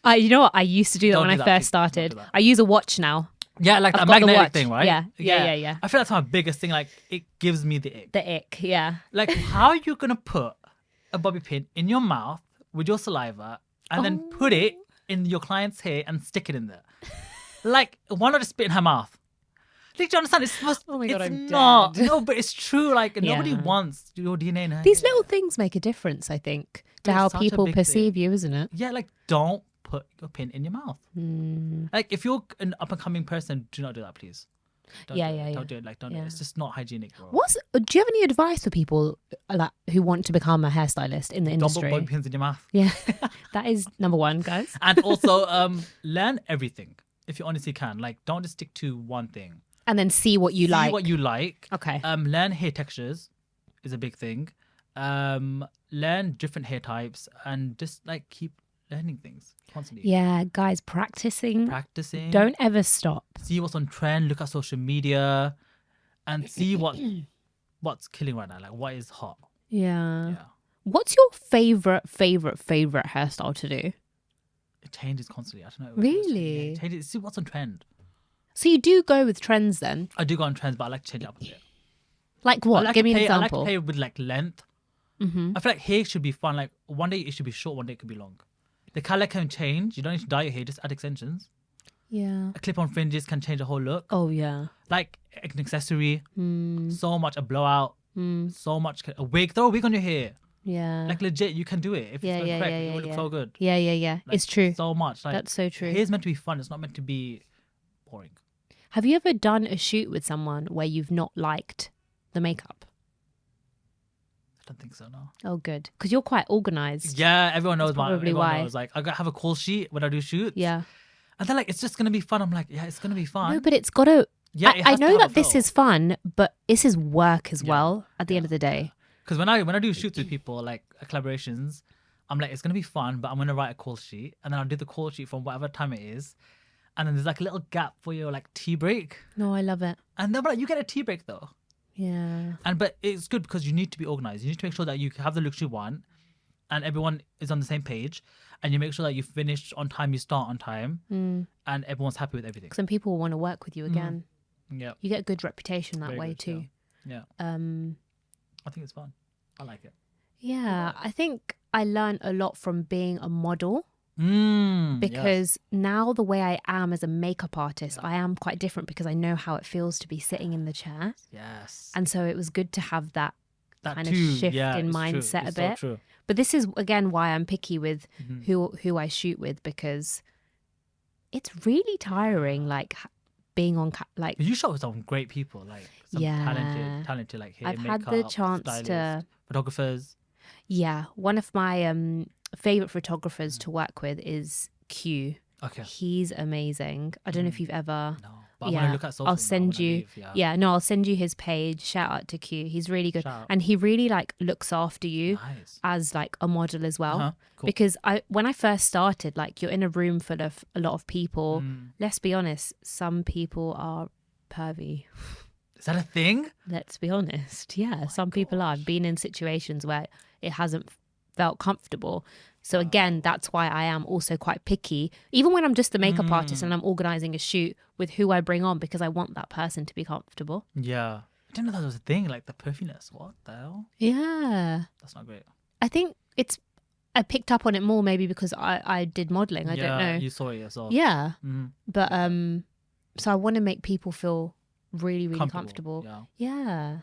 You know what? I used to do that Don't when do I that, first please. Don't started. do that. I use a watch now. Yeah, like I've that got the magnetic watch. thing, right? Yeah. I feel that's my biggest thing. Like it gives me the ick. The ick, yeah. Like, how are you gonna put a bobby pin in your mouth with your saliva and then put it in your client's hair and stick it in there? Like, why not just spit in her mouth? Like, do you understand? It's supposed. Oh my God, it's I'm not. dead. No, but it's true. Like, nobody Yeah. wants your DNA in her These hair. little things make a difference, I think, to It's how such a people big perceive you, isn't it? Yeah, like, don't put your pin in your mouth. Like, if you're an up and coming person, do not do that, please. Don't Yeah, do it. yeah, Don't do it. Like, don't do yeah. it. It's just not hygienic, bro. Do you have any advice for people like who want to become a hairstylist in the Don't put industry? bobby pins in your mouth. Yeah, that is number one, guys. And also, learn everything if you honestly can. Like, don't just stick to one thing. And then see what you See like. what you like. Okay. Learn hair textures is a big thing. Learn different hair types and just like keep learning things constantly. Yeah, guys, practicing. Practicing. Don't ever stop. See what's on trend. Look at social media, and see what's killing right now. Like what is hot. Yeah. Yeah, What's your favorite hairstyle to do? it changes constantly. I don't know. Really? Yeah, it changes. See what's on trend. So you do go with trends then? I do go on trends, but I like to change it up a bit. Like what? I like Give me to an play, I like example. to play with like length. Mm-hmm. I feel like hair should be fun. Like one day it should be short, one day it could be long. The color can change. You don't need to dye your hair. Just add extensions. Yeah. A clip-on fringes can change the whole look. Oh yeah. Like an accessory, Mm. so much a blowout, so much a wig. Throw a wig on your hair. Yeah. Like legit, you can do it. If Yeah, it's done yeah, correct, yeah, it will yeah, look so good. Yeah. Like, It's true. So much. Like That's so true. hair's meant to be fun. It's not meant to be boring. Have you ever done a shoot with someone where you've not liked the makeup? I don't think so. No. Oh, good. Because you're quite organized. Yeah, everyone knows my. probably Everyone why. knows. Like I gotta have a call sheet when I do shoots. Yeah. And they're like, it's just gonna be fun. I'm like, yeah, it's gonna be fun. No, but it's got to. Yeah, it I has to know have a that this flow. is fun, but this is work as well at the end of the day. Because when I do shoots with people, like collaborations, I'm like, it's gonna be fun, but I'm gonna write a call sheet, and then I'll do the call sheet from whatever time it is, and then there's like a little gap for your like tea break, No, I love it. and then like you get a tea break though, Yeah. but it's good because you need to be organized. You need to make sure that you have the looks you want, and everyone is on the same page, and you make sure that you finish on time, you start on time, and everyone's happy with everything. Some people want to work with you again. Yeah, You get a good reputation that Very way good, too. yeah. Um, I think it's fun. I like it. yeah, I think I learned a lot from being a model Yes. because now the way I am as a makeup artist, I am quite different because I know how it feels to be sitting in the chair. Yes. And so it was good to have that That kind of too, shift yeah, in it's true. mindset It's a bit. So true. But this is again why I'm picky with Mm-hmm. who I shoot with, because it's really tiring, like being on like You shot with some great people, like some Yeah. talented like hair, I've had makeup, the chance stylists, to photographers. Yeah, one of my favorite photographers to work with is Q. Okay. He's amazing. I don't know if you've ever. No, but I want to look at I'll Sophie send now when I you. leave, No, I'll send you his page. Shout out to Q. He's really good, Shout out. and he really like looks after you Nice. as like a model as well. Uh-huh. Cool. Because when I first started, like you're in a room full of a lot of people. Let's be honest, some people are pervy. Is that a thing? Let's be honest. Yeah, some people are. I've been in situations where it hasn't felt comfortable. So again, that's why I am also quite picky, even when I'm just the makeup artist and I'm organizing a shoot, with who I bring on, because I want that person to be comfortable. Yeah. I didn't know that was a thing, like the puffiness. What the hell? Yeah. That's not great. I think I picked up on it more maybe because I did modeling. I don't know. You saw it yourself. Yeah. Mhm. But so I want to make people feel really, really comfortable. Yeah.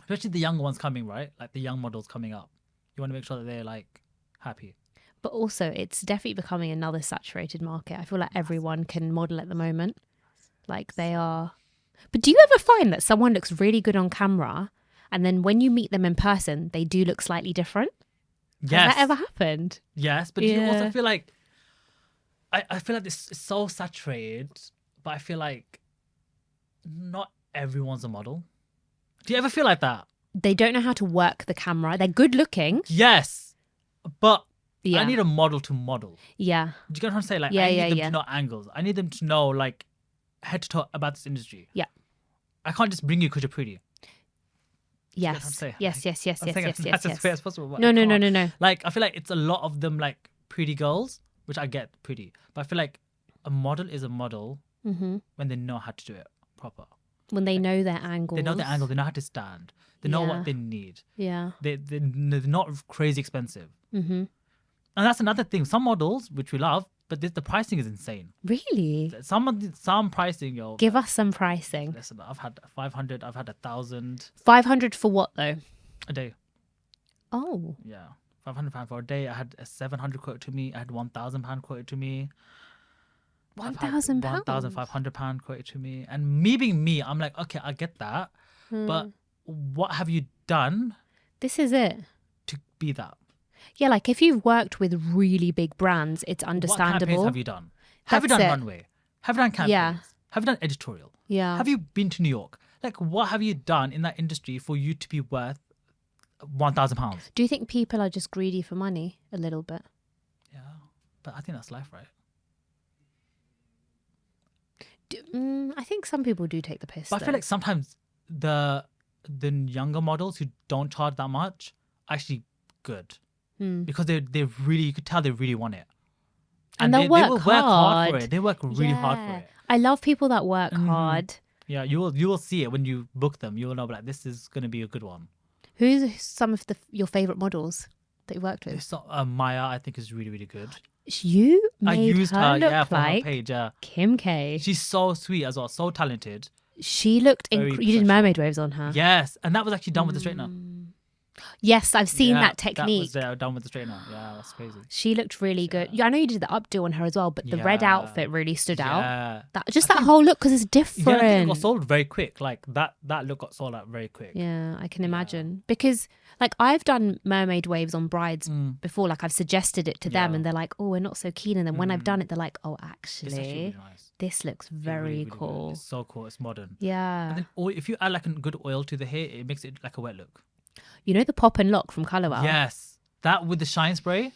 Especially the younger ones coming, right? Like the young models coming up. You want to make sure that they're like happy. But also, it's definitely becoming another saturated market. I feel like everyone can model at the moment. Like they are. But do you ever find that someone looks really good on camera and then when you meet them in person, they do look slightly different? Yes. Has that ever happened? Yes, but do you also feel like I feel like this is so saturated, but I feel like not everyone's a model. Do you ever feel like that? They don't know how to work the camera. They're good looking. Yes, but Yeah. I need a model to model. Yeah. Do you get what I'm saying? Like, Yeah, I need them yeah. to know angles. I need them to know, like, head to toe about this industry. Yeah. I can't just bring you because you're pretty. Yes. what I'm saying? Yes. I'm saying Yes. that's as fair as possible. But No. I can't. No. Like, I feel like it's a lot of them, like, pretty girls, which I get pretty. But I feel like a model is a model Mm-hmm. when they know how to do it proper. When they know their angles. They know the angle. They know how to stand. They know Yeah. what they need. Yeah. They're not crazy expensive. Mm-hmm. And that's another thing. Some models, which we love, but the pricing is insane. Really? Some pricing, yo. Give us some pricing. Listen, I've had 500. I've had 1,000 500 for what though? a day. Oh. Yeah, £500 for a day. I had a 700 quoted to me. I had £1,000 quoted to me. £1,000? £1,500 quoted to me. And me being me, I'm like, okay, I get that, but what have you done This is it. to be that? Yeah, like if you've worked with really big brands, it's What understandable. campaigns have you done? Have you done That's it. runway? Have you done campaigns? Yeah. Have you done editorial? Yeah. Have you been to New York? Like, what have you done in that industry for you to be worth £1,000? Do you think people are just greedy for money a little bit? Yeah, but I think that's life, right? I think some people do take the piss. But I feel like sometimes the younger models who don't charge that much are actually good because they really, you could tell they really want it, And they they'll will work work hard for hard. it. They work really hard for it. I love people that work hard. Yeah, you will see it when you book them. You will know, like, this is gonna be a good one. Who's some of your favorite models that you worked with? So, Maya, I think, is really, really good. You made I used her her, look for like her page. Yeah, Kim K. she's so sweet as well, so talented. She looked Very you did mermaid waves on her. Yes, and that was actually done with the straightener. Yes, I've seen Yeah, that technique. That was done with the straightener. Yeah, that's crazy. She looked really good. Yeah, I know you did the updo on her as well, but the red Yeah. outfit really stood out. Yeah. That whole look, because it's Yeah, I think it different. got sold very quick. Like that look got sold out very quick. Yeah, I can imagine. Because like I've done mermaid waves on brides before, like I've suggested it to them Yeah. and they're like, oh, we're not so keen. And then when I've done it, they're like, oh, It's actually actually, really nice. this looks Really, very really good. cool. It's so cool. It's modern. Yeah. And then if you add like a good oil to the hair, it makes it like a wet look. You know the pop and lock from Colour Wow? Yes, that with the shine spray.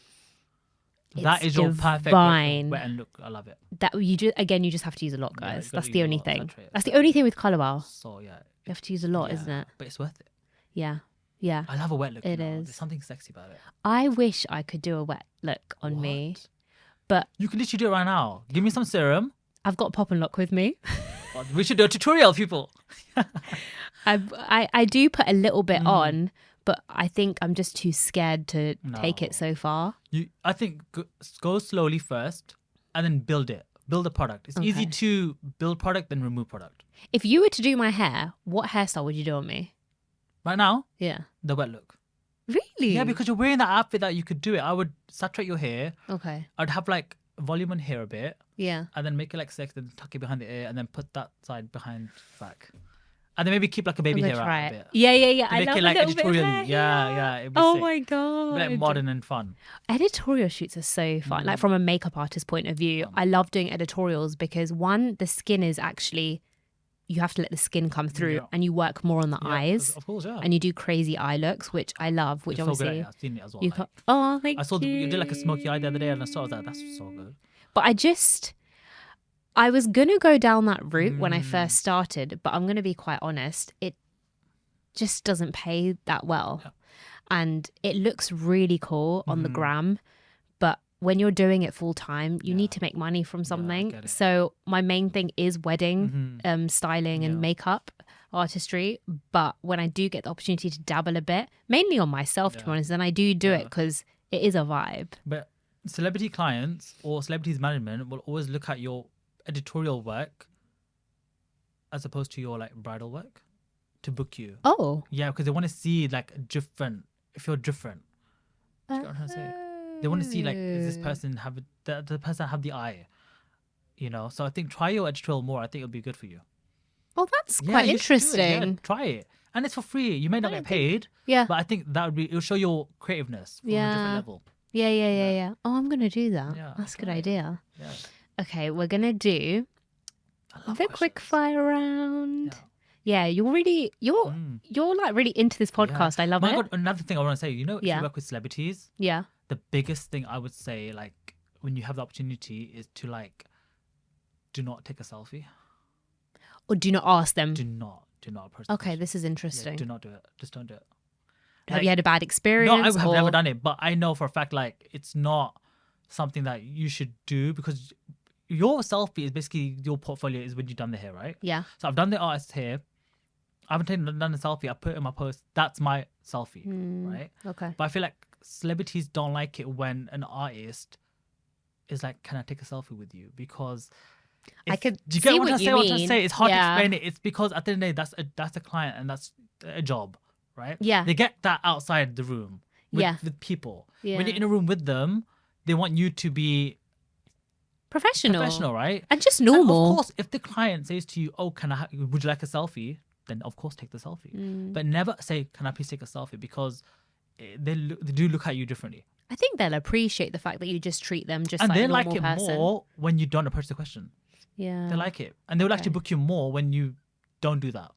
That It's is your perfect divine. wet and look. I love it. That you just have to use a lot, Yeah, you guys. gotta That's use the a only lot, thing. saturate. That's the only thing with Colour Wow. So yeah, You have to use a lot, yeah, isn't it? But it's worth it. Yeah. Yeah. I love a wet look. It you know? is. There's something sexy about it. I wish I could do a wet look on me, but You can literally do it right now. Give me some serum. I've got pop and lock with me. We should do a tutorial, people. I do put a little bit on, but I think I'm just too scared to take No. it so far. I think go slowly first and then build it. Build a product. It's easy Okay. to build product than remove product. If you were to do my hair, what hairstyle would you do on me? Right now, Yeah. the wet look. Really? Yeah, because you're wearing that outfit that you could do it. I would saturate your hair. Okay. I'd have like volume on here a bit, Yeah. and then make it like 6, and tuck it behind the ear, and then put that side behind back. And then maybe keep like a baby hair out a bit. Yeah. To I make love it like a little bit of editorial. hair. Yeah. It'd be Oh sick. my It'd god. be like modern and fun. Editorial shoots are so fun. Like from a makeup artist point of view, I love doing editorials because one, the skin is actually, you have to let the skin come through and you work more on the eyes. Of course, yeah. And you do crazy eye looks, which I love, which You're so good obviously at it. I've seen it as well. you oh, thank you. I saw you did like a smoky eye the other day, and I saw that. That's so good. But I was going to go down that route when I first started, but I'm going to be quite honest. It just doesn't pay that well. Yeah. And it looks really cool on the gram. But when you're doing it full time, you need to make money from something. get it. So my main thing is wedding, styling and makeup artistry. But when I do get the opportunity to dabble a bit, mainly on myself, to be honest, then I do it because it is a vibe. But celebrity clients or celebrities management will always look at your editorial work as opposed to your like bridal work to book you. Oh. Yeah, because they want to see like if you're different. Do you get what I'm trying to say? They want to see like, is this person have the person have the eye? You know, so I think try your editorial more. I think it'll be good for you. Oh, that's quite you should do it. Yeah, interesting. try it. And it's for free. You may not get paid. Yeah. But I think it'll show your creativeness from a different level. Yeah. Oh, I'm going to do that. Yeah, That's a good try it. idea. Yeah. Okay, we're going to do the quick questions. fire round. Yeah. Yeah, you're like really into this podcast. I love My it. God, another thing I want to say, if Yeah. you work with celebrities, Yeah. the biggest thing I would say, like when you have the opportunity, is to like, do not take a selfie. Or do not ask them. Do not approach the Okay, person. this is Yeah, interesting. do not do it. Just don't do it. Have you had a bad No, experience? I have never done it, but I know for a fact like it's not something that you should do because your selfie is basically your portfolio is when you've done the hair, right? Yeah. So I've done the artist hair. I haven't done a selfie. I put it in my post. That's my selfie, right? Okay. But I feel like celebrities don't like it when an artist is like, "Can I take a selfie with you?" Because I could do you get see what what I'm you trying to mean. say? It's hard to Yeah. explain it. It's because at the end of the day, that's a client and that's a job, right? Yeah. They get that outside the room with people. Yeah. When you're in a room with them, they want you to be Professional. right? And just And normal. of course, if the client says to you, "Oh, would you like a selfie?" Then of course take the selfie. But never say, "Can I please take a selfie?" Because they do look at you differently. I think they'll appreciate the fact that you just treat them just And like they a like normal it person. more when you don't approach the question. Yeah. They like it. And they will actually book you more when you don't do that.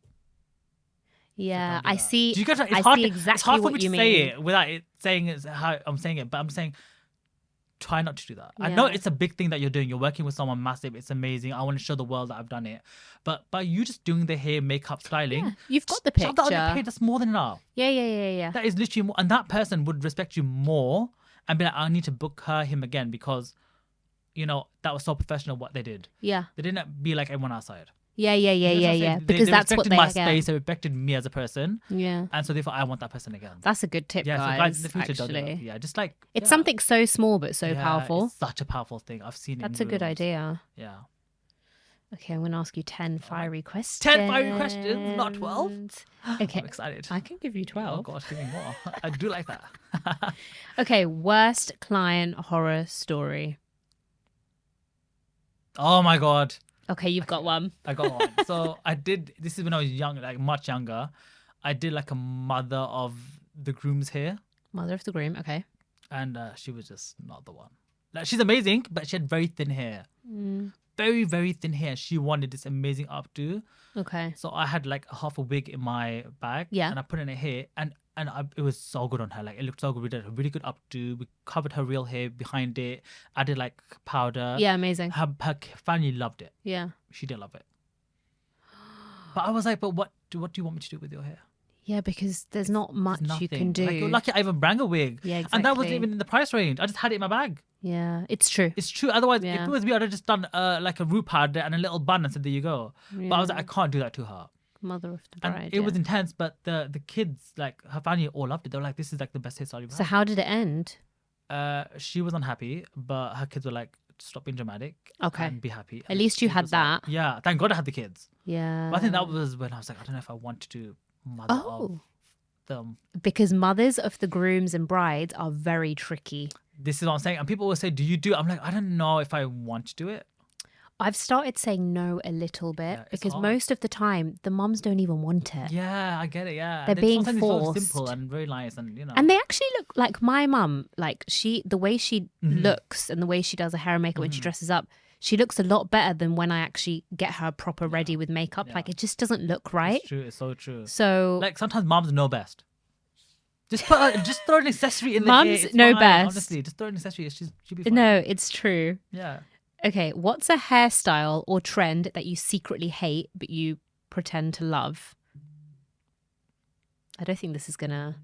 Yeah, Don't do I that. see. Do you get it? I It's hard see to- exactly it's hard for what me you to mean. say it without it saying it how I'm saying it, but I'm saying try not to do that. I know Yeah. it's a big thing that you're doing. You're working with someone massive. It's amazing. I want to show the world that I've done it. But by you just doing the hair, makeup, styling, Yeah, you've got the shove that on your picture. page. That's more than enough. Yeah. That is literally more, and that person would respect you more and be like, I need to book him again because, that was so professional what they did. Yeah. They didn't be like everyone outside. Yeah. You know what I'm saying? Because they that's what respected they my get. space. They respected me as a person, Yeah. and so therefore I want that person again. That's a good tip, Yeah, so guys. guys in the future, don't do actually. that. Yeah, just like It's something so small but so yeah, powerful. It's such a powerful thing. I've seen it. That's in a good rooms. idea. Yeah. Okay, I'm going to ask you 10 fiery questions. 10 fiery questions, not 12. Okay. I'm excited. I can give you 12. Oh gosh, give me more. I do like that. Okay, worst client horror story. Oh my god. Okay, you've got one. I got one. So this is when I was young, like much younger. I did like a mother of the groom's hair, Mother of the groom. Okay. and she was just not the one. Like she's amazing, but she had very thin hair. Very, very thin hair. She wanted this amazing updo. Okay. So I had like half a wig in my bag. Yeah. And I put it in her hair it was so good on her. Like it looked so good. We did a really good updo. We covered her real hair behind it. Added like powder. Yeah, amazing. Her family loved it. Yeah. She did love it. But I was like, what do you want me to do with your hair? Yeah, because there's not much you can Nothing. do. Like, you're lucky I even rang a wig. Yeah, And that wasn't exactly. even in the price range. I just had it in my bag. Yeah, it's true. It's true. Otherwise, if Yeah. it was me, I'd have just done like a root pad and a little bun and said, there you go. But I was like, I can't do that to her. Mother of the And bride. it was intense, but the kids, like her family all loved it. They were like, this is like the best hairstyle you've So how did it end? had. She was unhappy, but her kids were like, stop being dramatic Okay. and be happy. At least you she had was like- that. Yeah, thank God I had the kids. Yeah. But I think that was when I was like, I don't know if I want to do mother of Oh, them. because mothers of the grooms and brides are very tricky. this is what I'm saying. And people always say, do you do it? I'm like, I don't know if I want to do it. I've started saying no a little bit because hard. most of the time the mums don't even want it. Yeah, I get it. Yeah, They're being sometimes forced. It's so simple and very nice, and And they actually look like my mum. Like the way she looks and the way she does her hair and makeup when she dresses up, she looks a lot better than when I actually get her proper ready with makeup. Yeah. Like it just doesn't look right. It's true. It's so true. So like sometimes moms know best. Just just throw an accessory in the mums hair. It's know fine, best. Honestly, just throw an accessory. She'll be fine. no, it's true. Yeah. Okay, what's a hairstyle or trend that you secretly hate but you pretend to love? I don't think this is gonna.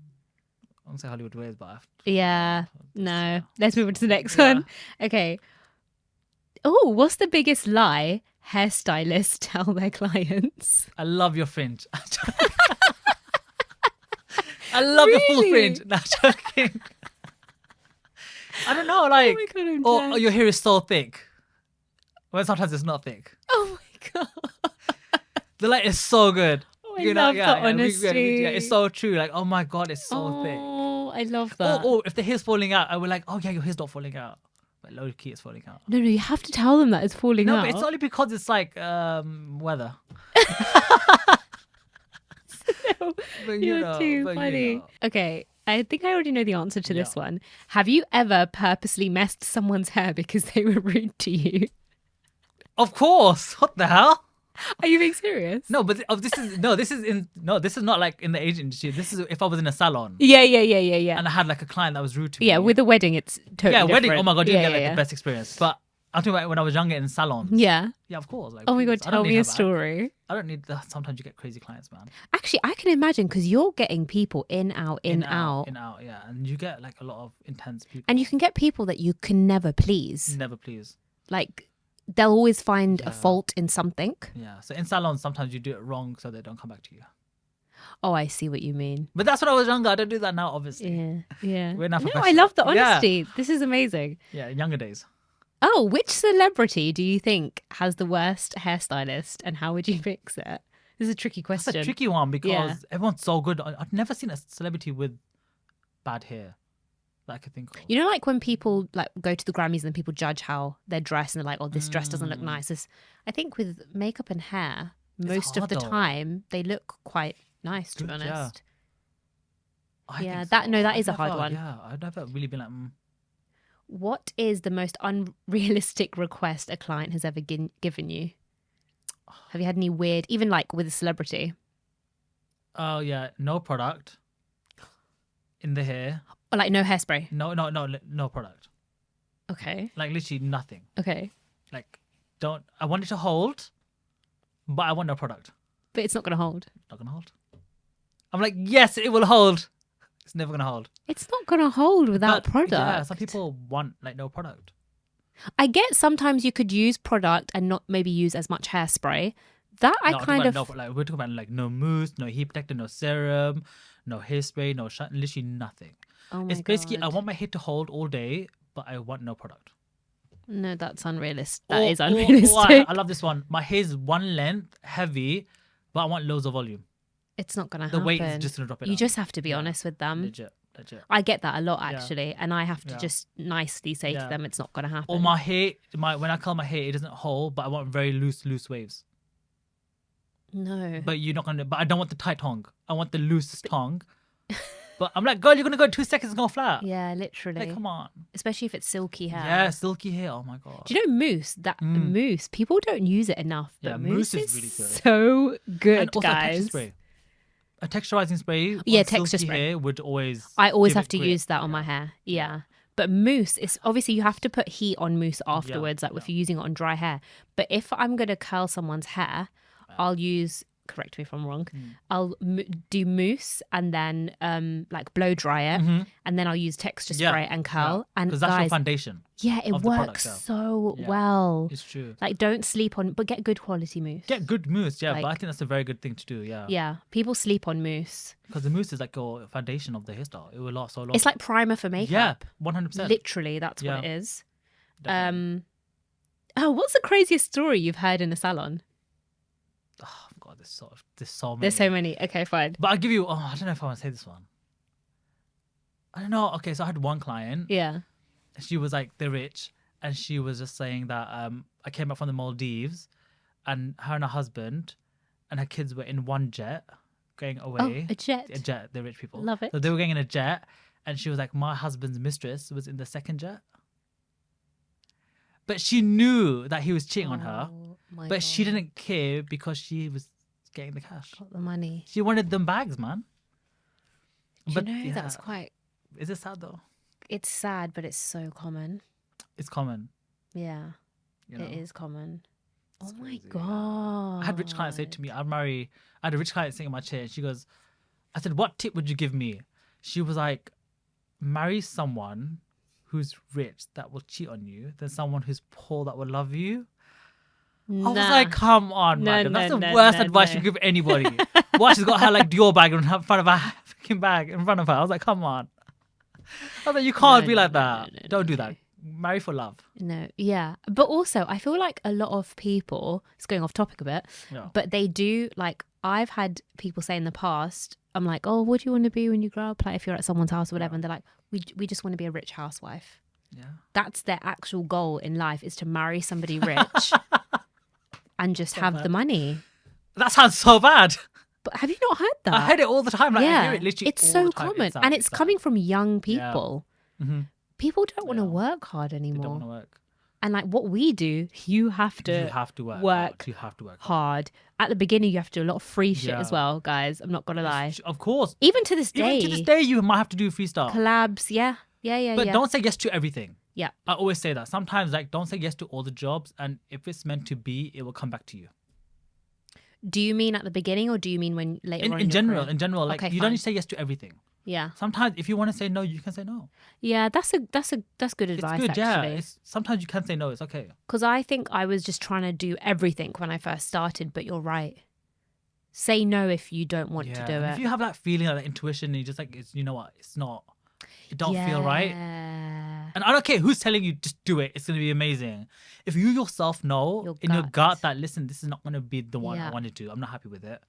I won't say Hollywood wears, but Yeah, no. Let's move on to the next one. Okay. Oh, what's the biggest lie hairstylists tell their clients? I love your fringe. I love your full fringe. No, joking. I don't know, like, Oh my God, I'm dead. your hair is so thick. Well, sometimes it's not thick. Oh my God. The light is so good. Oh, I love that honesty. Yeah, it's so true. Like, oh my God, it's so thick. Oh, I love that. Oh, if the hair's falling out, I would like, oh yeah, your hair's not falling out. But low key, it's falling out. No, you have to tell them that it's falling out. No, but it's only because it's like weather. But, You're too funny. Okay, I think I already know the answer to this one. Have you ever purposely messed someone's hair because they were rude to you? Of course. What the hell? Are you being serious? No, but this is not like in the agent industry. This is if I was in a salon. Yeah. And I had like a client that was rude to me. Yeah, with a wedding, it's totally different. Wedding. Oh my God, you yeah, get like the best experience. But I'm talking about when I was younger in salons. Yeah. Yeah, of course. Like, Oh my God, please. I don't tell need me a her back. story. I don't need that. Sometimes you get crazy clients, man. Actually, I can imagine because you're getting people in, out. Yeah. And you get like a lot of intense people. And you can get people that you can never please. Never please. Like, they'll always find a fault in something. Yeah. So in salons, sometimes you do it wrong so they don't come back to you. Oh, I see what you mean. But that's when I was younger. I don't do that now, obviously. Yeah. We're now No, I professional. love the honesty. This is amazing. Yeah, younger days. Oh, which celebrity do you think has the worst hairstylist and how would you fix it? This is a tricky question. It's a tricky one because everyone's so good. I've never seen a celebrity with bad hair that I could think of. You know, like when people like go to the Grammys and people judge how they're dressed and they're like, oh, this dress doesn't look nice. I think with makeup and hair, most of the time, they look quite nice, to be honest. Yeah, that is a hard one. Yeah, I've never really been like, What is the most unrealistic request a client has ever given you? Have you had any weird, even like with a celebrity? Oh yeah, no product in the hair. Or like no hairspray? No product. Okay. Like literally nothing. Okay. Like I want it to hold, but I want no product. But it's not going to hold. Not gonna hold. I'm like, yes, it will hold. It's never gonna hold. It's not going to hold without product. Yeah, some people want like no product. I get sometimes you could use product and not maybe use as much hairspray. That I kind of... we're talking about like no mousse, no heat protector, no serum, no hairspray, no literally nothing. Oh my It's basically, God. I want my hair to hold all day, but I want no product. No, that's unrealistic. That is unrealistic. I love this one. My hair's one length, heavy, but I want loads of volume. It's not going to happen. The weight is just going to drop it You down. just have to be honest with them. Legit. I get that a lot actually, and I have to just nicely say to them it's not going to happen. Or my hair, when I curl my hair, it doesn't hold, but I want very loose waves. No. But you're not gonna. But I don't want the tight tongue. I want the loose tongue. But I'm like, girl, you're gonna go 2 seconds and go flat. Yeah, literally. Like, come on. Especially if it's silky hair. Yeah, silky hair. Oh my God. Do you know mousse? Mousse. People don't use it enough. But Yeah, mousse mousse is really good. So good, And also guys. a texture spray. A texturizing spray. Yeah, on texture silky spray. Hair would always. I always give have it to grip. use that on my hair. Yeah. But mousse is obviously you have to put heat on mousse afterwards, like if you're using it on dry hair. But if I'm going to curl someone's hair, I'll use, correct me if I'm wrong, I'll do mousse and then like blow dry it. And then I'll use texture spray and curl. And because that's your guys, foundation. yeah, it of the works product, yeah. so Yeah. well. It's true. Like don't sleep on, but get good quality mousse. Get good mousse, yeah. Like- But I think that's a very good thing to do, yeah. Yeah, people sleep on mousse. Because the mousse is like your foundation of the hairstyle. It will last so long. It's like primer for makeup. Yeah, 100%. Literally, that's what Yeah. it is. Definitely. Oh, what's the craziest story you've heard in a salon? Oh God, there's so many. There's so many. Okay, fine. But I'll give you. Oh, I don't know if I want to say this one. I don't know. Okay, so I had one client. Yeah. She was like, they're rich. And she was just saying that I came back from the Maldives and her and her husband and her kids were in one jet going away. Oh, a jet. A jet, they're rich people. Love it. So they were going in a jet and she was like, my husband's mistress was in the second jet. But she knew that he was cheating on her. But she didn't care because she was getting the cash. Got the money. She wanted them bags, man. Do you know, that's quite... Is it sad though? It's sad, but it's so common. It's common. Yeah, You know? it is common. It's Oh my crazy. God. I had rich clients say to me, I had a rich client sitting in my chair and she goes, I said, what tip would you give me? She was like, marry someone who's rich that will cheat on you than someone who's poor that will love you. I was like, come on, madam. That's the worst advice you give anybody. Why she's got her like Dior bag in front of her freaking bag in front of her. I was like, come on. I was like, you can't be like that. Don't do that. Marry for love. No, yeah. But also, I feel like a lot of people, it's going off topic a bit, but they do, like, I've had people say in the past, I'm like, oh, what do you want to be when you grow up? Like, if you're at someone's house or whatever, and they're like, we just want to be a rich housewife. Yeah. That's their actual goal in life, is to marry somebody rich and just have the money. That sounds so bad. But have you not heard that? I heard it all the time. Like, I hear it literally it's all so the time. common. And it's coming from young people. Yeah. Mm-hmm. People don't want to work hard anymore. They don't want to work. And like what we do, you have to work hard. You have to work hard. At the beginning, you have to do a lot of free shit as well, guys. I'm not going to lie. Of course. Even to this day. Even to this day, you might have to do free stuff. Collabs, yeah. But don't say yes to everything. Yeah. I always say that. Sometimes, like, don't say yes to all the jobs. And if it's meant to be, it will come back to you. Do you mean at the beginning or do you mean when later on? In general, like, Okay, you don't need to say yes to everything. Yeah. Sometimes if you want to say no, you can say no. Yeah, that's good advice, it's good, actually. Yeah. Sometimes you can say no. It's okay. Because I think I was just trying to do everything when I first started, but you're right. Say no if you don't want to do it. If you have that feeling, like that intuition, and you just like, you know what, it's not. It don't feel right. And I don't care who's telling you, just do it. It's going to be amazing. If you yourself know in your gut that, listen, this is not going to be the one I want to do. I'm not happy with it.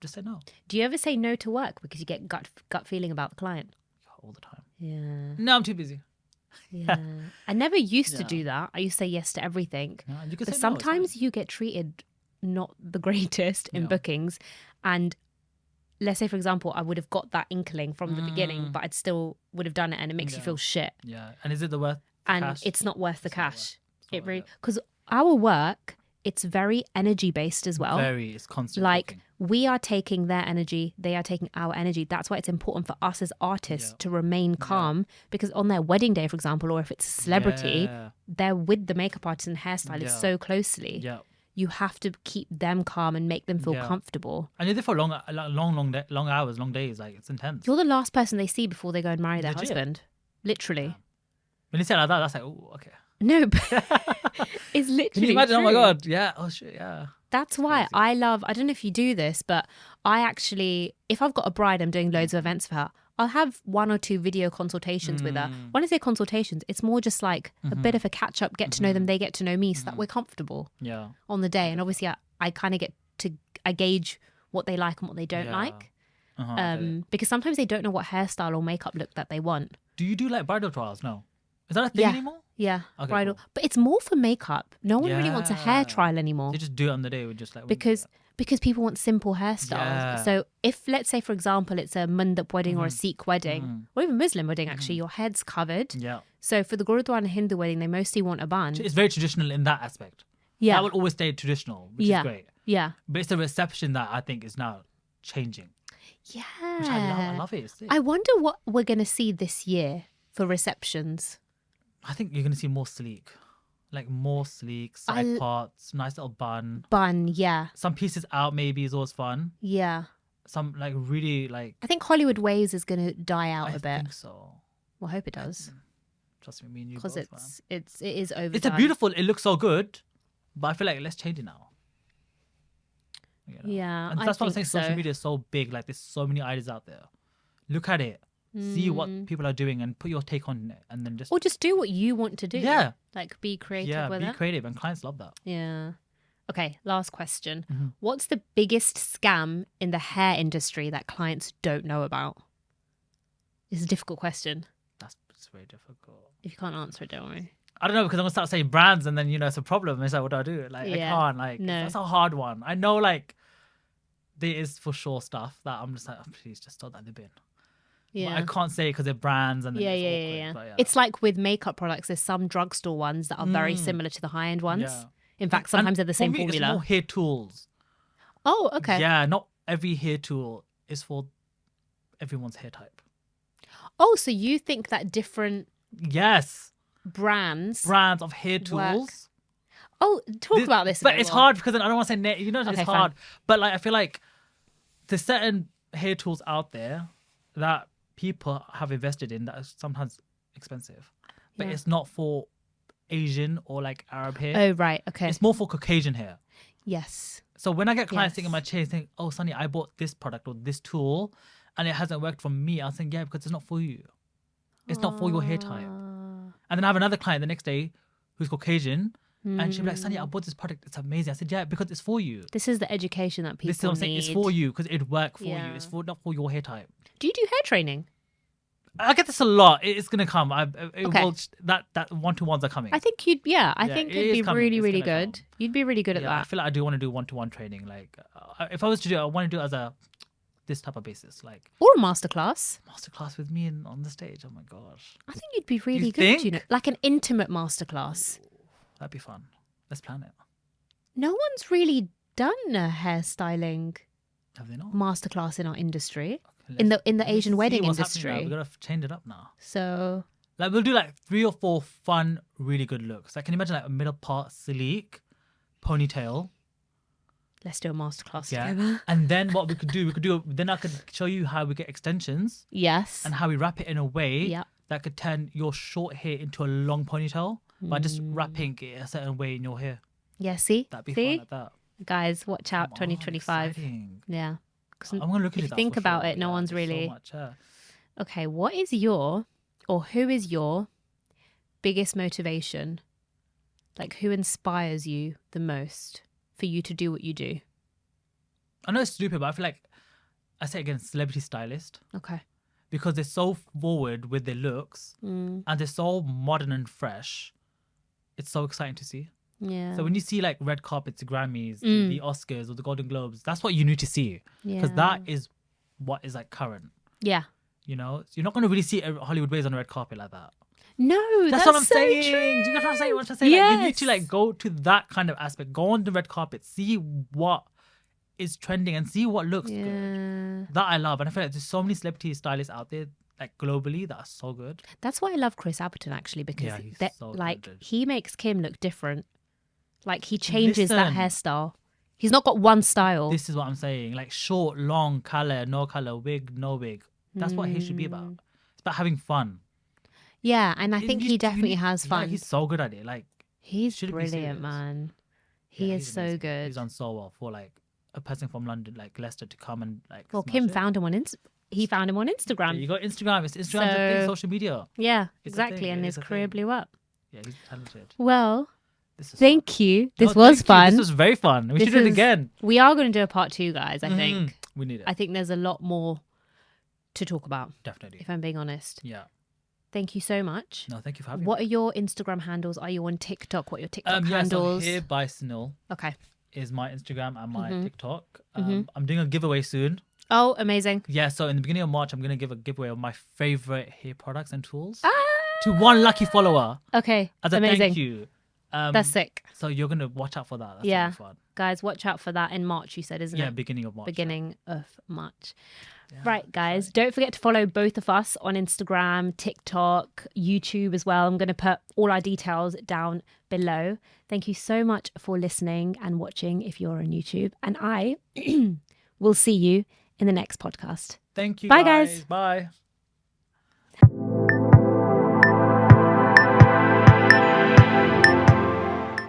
Just say no. Do you ever say no to work because you get gut feeling about the client? All the time. Yeah. No, I'm too busy. Yeah. I never used to do that. I used to say yes to everything. Yeah, you can but say sometimes you get treated not the greatest in bookings. And let's say, for example, I would have got that inkling from the beginning, but I'd still would have done it and it makes you feel shit. Yeah. And is it the worth And cash? it's not worth the cash. It really, because our work, it's very energy based as well. It's constant. Like talking. we are taking their energy, they are taking our energy. That's why it's important for us as artists to remain calm, because on their wedding day, for example, or if it's a celebrity, they're with the makeup artist and hairstylist so closely. Yeah. You have to keep them calm and make them feel comfortable. And you're there for long hours, long days. Like, it's intense. You're the last person they see before they go and marry their husband. Literally. Yeah. When you say it like that, that's like, oh, okay. No, but it's literally Can you imagine? true. Oh my God. Yeah. Oh shit. Yeah. That's why I don't know if you do this, but I actually, if I've got a bride, I'm doing loads of events for her, I'll have 1 or 2 video consultations with her. When I say consultations, it's more just like a bit of a catch up, get to know them, they get to know me, so that we're comfortable on the day. And obviously I kind of get to, I gauge what they like and what they don't like. Because sometimes they don't know what hairstyle or makeup look that they want. Do you do like bridal trials? No. Is that a thing anymore? Yeah, Okay, bridal. cool. But it's more for makeup. No one really wants a hair trial anymore. They just do it on the day with just like... Because people want simple hairstyles. Yeah. So if, let's say, for example, it's a mandap wedding or a Sikh wedding, or even Muslim wedding, actually, your head's covered. Yeah. So for the Gurudwara and Hindu wedding, they mostly want a bun. It's very traditional in that aspect. Yeah. That will always stay traditional, which is great. Yeah. But it's the reception that I think is now changing. Yeah. Which I love it. It's sick. I wonder what we're going to see this year for receptions. I think you're going to see more sleek. Like more sleek, side parts, nice little bun. Bun, yeah. Some pieces out maybe is always fun. Yeah. Some like really like... I think Hollywood waves is going to die out a bit. I think so. Well, I hope it does. Trust me, you because both, it is overdone. It's a beautiful, it looks so good, but I feel like let's change it now. You know? Yeah, and that's what I'm saying. Social media is so big. Like there's so many ideas out there. Look at it. See what people are doing and put your take on it, and then just do what you want to do. Yeah, like be creative with it. Yeah, be creative, and clients love that. Yeah. Okay, last question. What's the biggest scam in the hair industry that clients don't know about? It's a difficult question. That's It's very difficult. If you can't answer it, don't worry. I don't know, because I'm gonna start saying brands, and then it's a problem. It's like, what do I do? Like, I can't. Like, No. that's a hard one. I know, like, there is for sure stuff that I'm just like, oh, please just throw that in the bin. Yeah. But I can't say it because they're brands, and then it's awkward. Yeah. But It's like with makeup products. There's some drugstore ones that are very similar to the high-end ones. Yeah. In fact, sometimes they're the same for me, formula. It's more hair tools. Oh, okay. Yeah, not every hair tool is for everyone's hair type. Oh, so you think that different Yes. brands Of hair tools. Oh, talk about this. But it's hard because I don't want to say it's hard. Fine. But like, I feel like there's certain hair tools out there that people have invested in that are sometimes expensive, but it's not for Asian or like Arab hair. Oh, right. Okay. It's more for Caucasian hair. Yes. So when I get clients sitting in my chair saying, "Oh, Sunny, I bought this product or this tool, and it hasn't worked for me," I think, yeah, because it's not for you. It's not for your hair type. And then I have another client the next day who's Caucasian, and she'll be like, "Sunny, I bought this product. It's amazing." I said, "Yeah, because it's for you." This is the education that people This is what I'm saying. need. It's for you because it worked for you. Yeah. It's not for your hair type. Do you do hair training? I get this a lot. It's gonna come. Okay. That one-to-ones are coming. I think you'd. Yeah, I think it it'd be is coming. really, It's really gonna good. come. You'd be really good at I that. feel like I do want to do one-to-one training. Like, if I was to do it, I want to do it as this type of basis, like Or a masterclass. masterclass with me on the stage. Oh my gosh, I think you'd be really You good. think? Like an intimate masterclass. that'd be fun. Let's plan it. No one's really done a hairstyling Have they not? masterclass in our industry, Okay, in let's- the let's Asian see wedding what's happening now. industry. We gotta change it up now. So Like, we'll do like 3 or 4 fun, really good looks. Like, can you imagine like a middle part sleek ponytail? let's do a masterclass Yeah. together. And then what we could do, then I could show you how we get extensions Yes. and how we wrap it in a way Yeah. that could turn your short hair into a long ponytail by just wrapping it a certain way in your hair. Yeah. See. That'd be See, fun like that. guys, watch out. Come on, 2025. exciting. Yeah. 'Cause I'm gonna look if into you that. think for about sure. it, no one's there's really. So much, Okay, what is who is your biggest motivation? Like, who inspires you the most for you to do what you do? I know it's stupid, but I feel like I say again, celebrity stylist, Okay. because they're so forward with their looks and they're so modern and fresh. It's so exciting to see. Yeah. So when you see like red carpets, the Grammys, the Oscars, or the Golden Globes, that's what you need to see, because that is what is like current. Yeah. You know, you're not going to really see Hollywood Ways on a red carpet like that. No, That's what I'm so saying. true. Do you get what I'm saying? What I'm saying? Like, you need to Yes. like go to that kind of aspect. Go on the red carpet, see what is trending, and see what looks good. Yeah. That I love, and I feel like there's so many celebrity stylists out there, like globally, that are so good. That's why I love Chris Appleton, actually, because Yeah, he's so like talented. he makes Kim look different. Like he changes that Listen. hairstyle. He's not got one style. This is what I'm saying. Like short, long, color, no color, wig, no wig. That's what hair should be about. It's about having fun. Yeah, and I You think need- he you definitely need- has fun. Like, he's so good at it. Like He's shouldn't be brilliant, serious. man. He yeah, is he's so amazing. good. He's done so well for like a person from London, like Leicester, to come and like. Well, smash Kim it. found him on He found him on Yeah, Instagram. you got Instagram. Instagram's a thing, So- social media. Yeah, It's a exactly. thing, And it his is a career thing. blew up. Yeah, he's talented. Well, This is thank you. This No, was thank you. fun. This was very fun. We This should do it is- again. We are going to do a part 2, guys, I think. We need it. I think there's a lot more to talk about, Definitely. if I'm being honest. Yeah. Thank you so much. No, thank you for having What me. are your Instagram handles? Are you on TikTok? What are your TikTok Yeah, so handles? Hair by Sunil Okay. is my Instagram and my Mhm. TikTok. I'm doing a giveaway soon. Oh, amazing. Yeah, so in the beginning of March, I'm going to give a giveaway of my favorite hair products and tools Ah! to one lucky follower Okay. as a amazing. thank you. That's sick. So you're going to watch out for that. That's Yeah. gonna be fun. Guys, watch out for that in March, you said, isn't Yeah, it? beginning of March. Beginning of March. Yeah, Right, guys. Don't forget to follow both of us on Instagram, TikTok, YouTube as well. I'm going to put all our details down below. Thank you so much for listening and watching if you're on YouTube. And I will see you in the next podcast. Thank you. Bye, guys. Bye.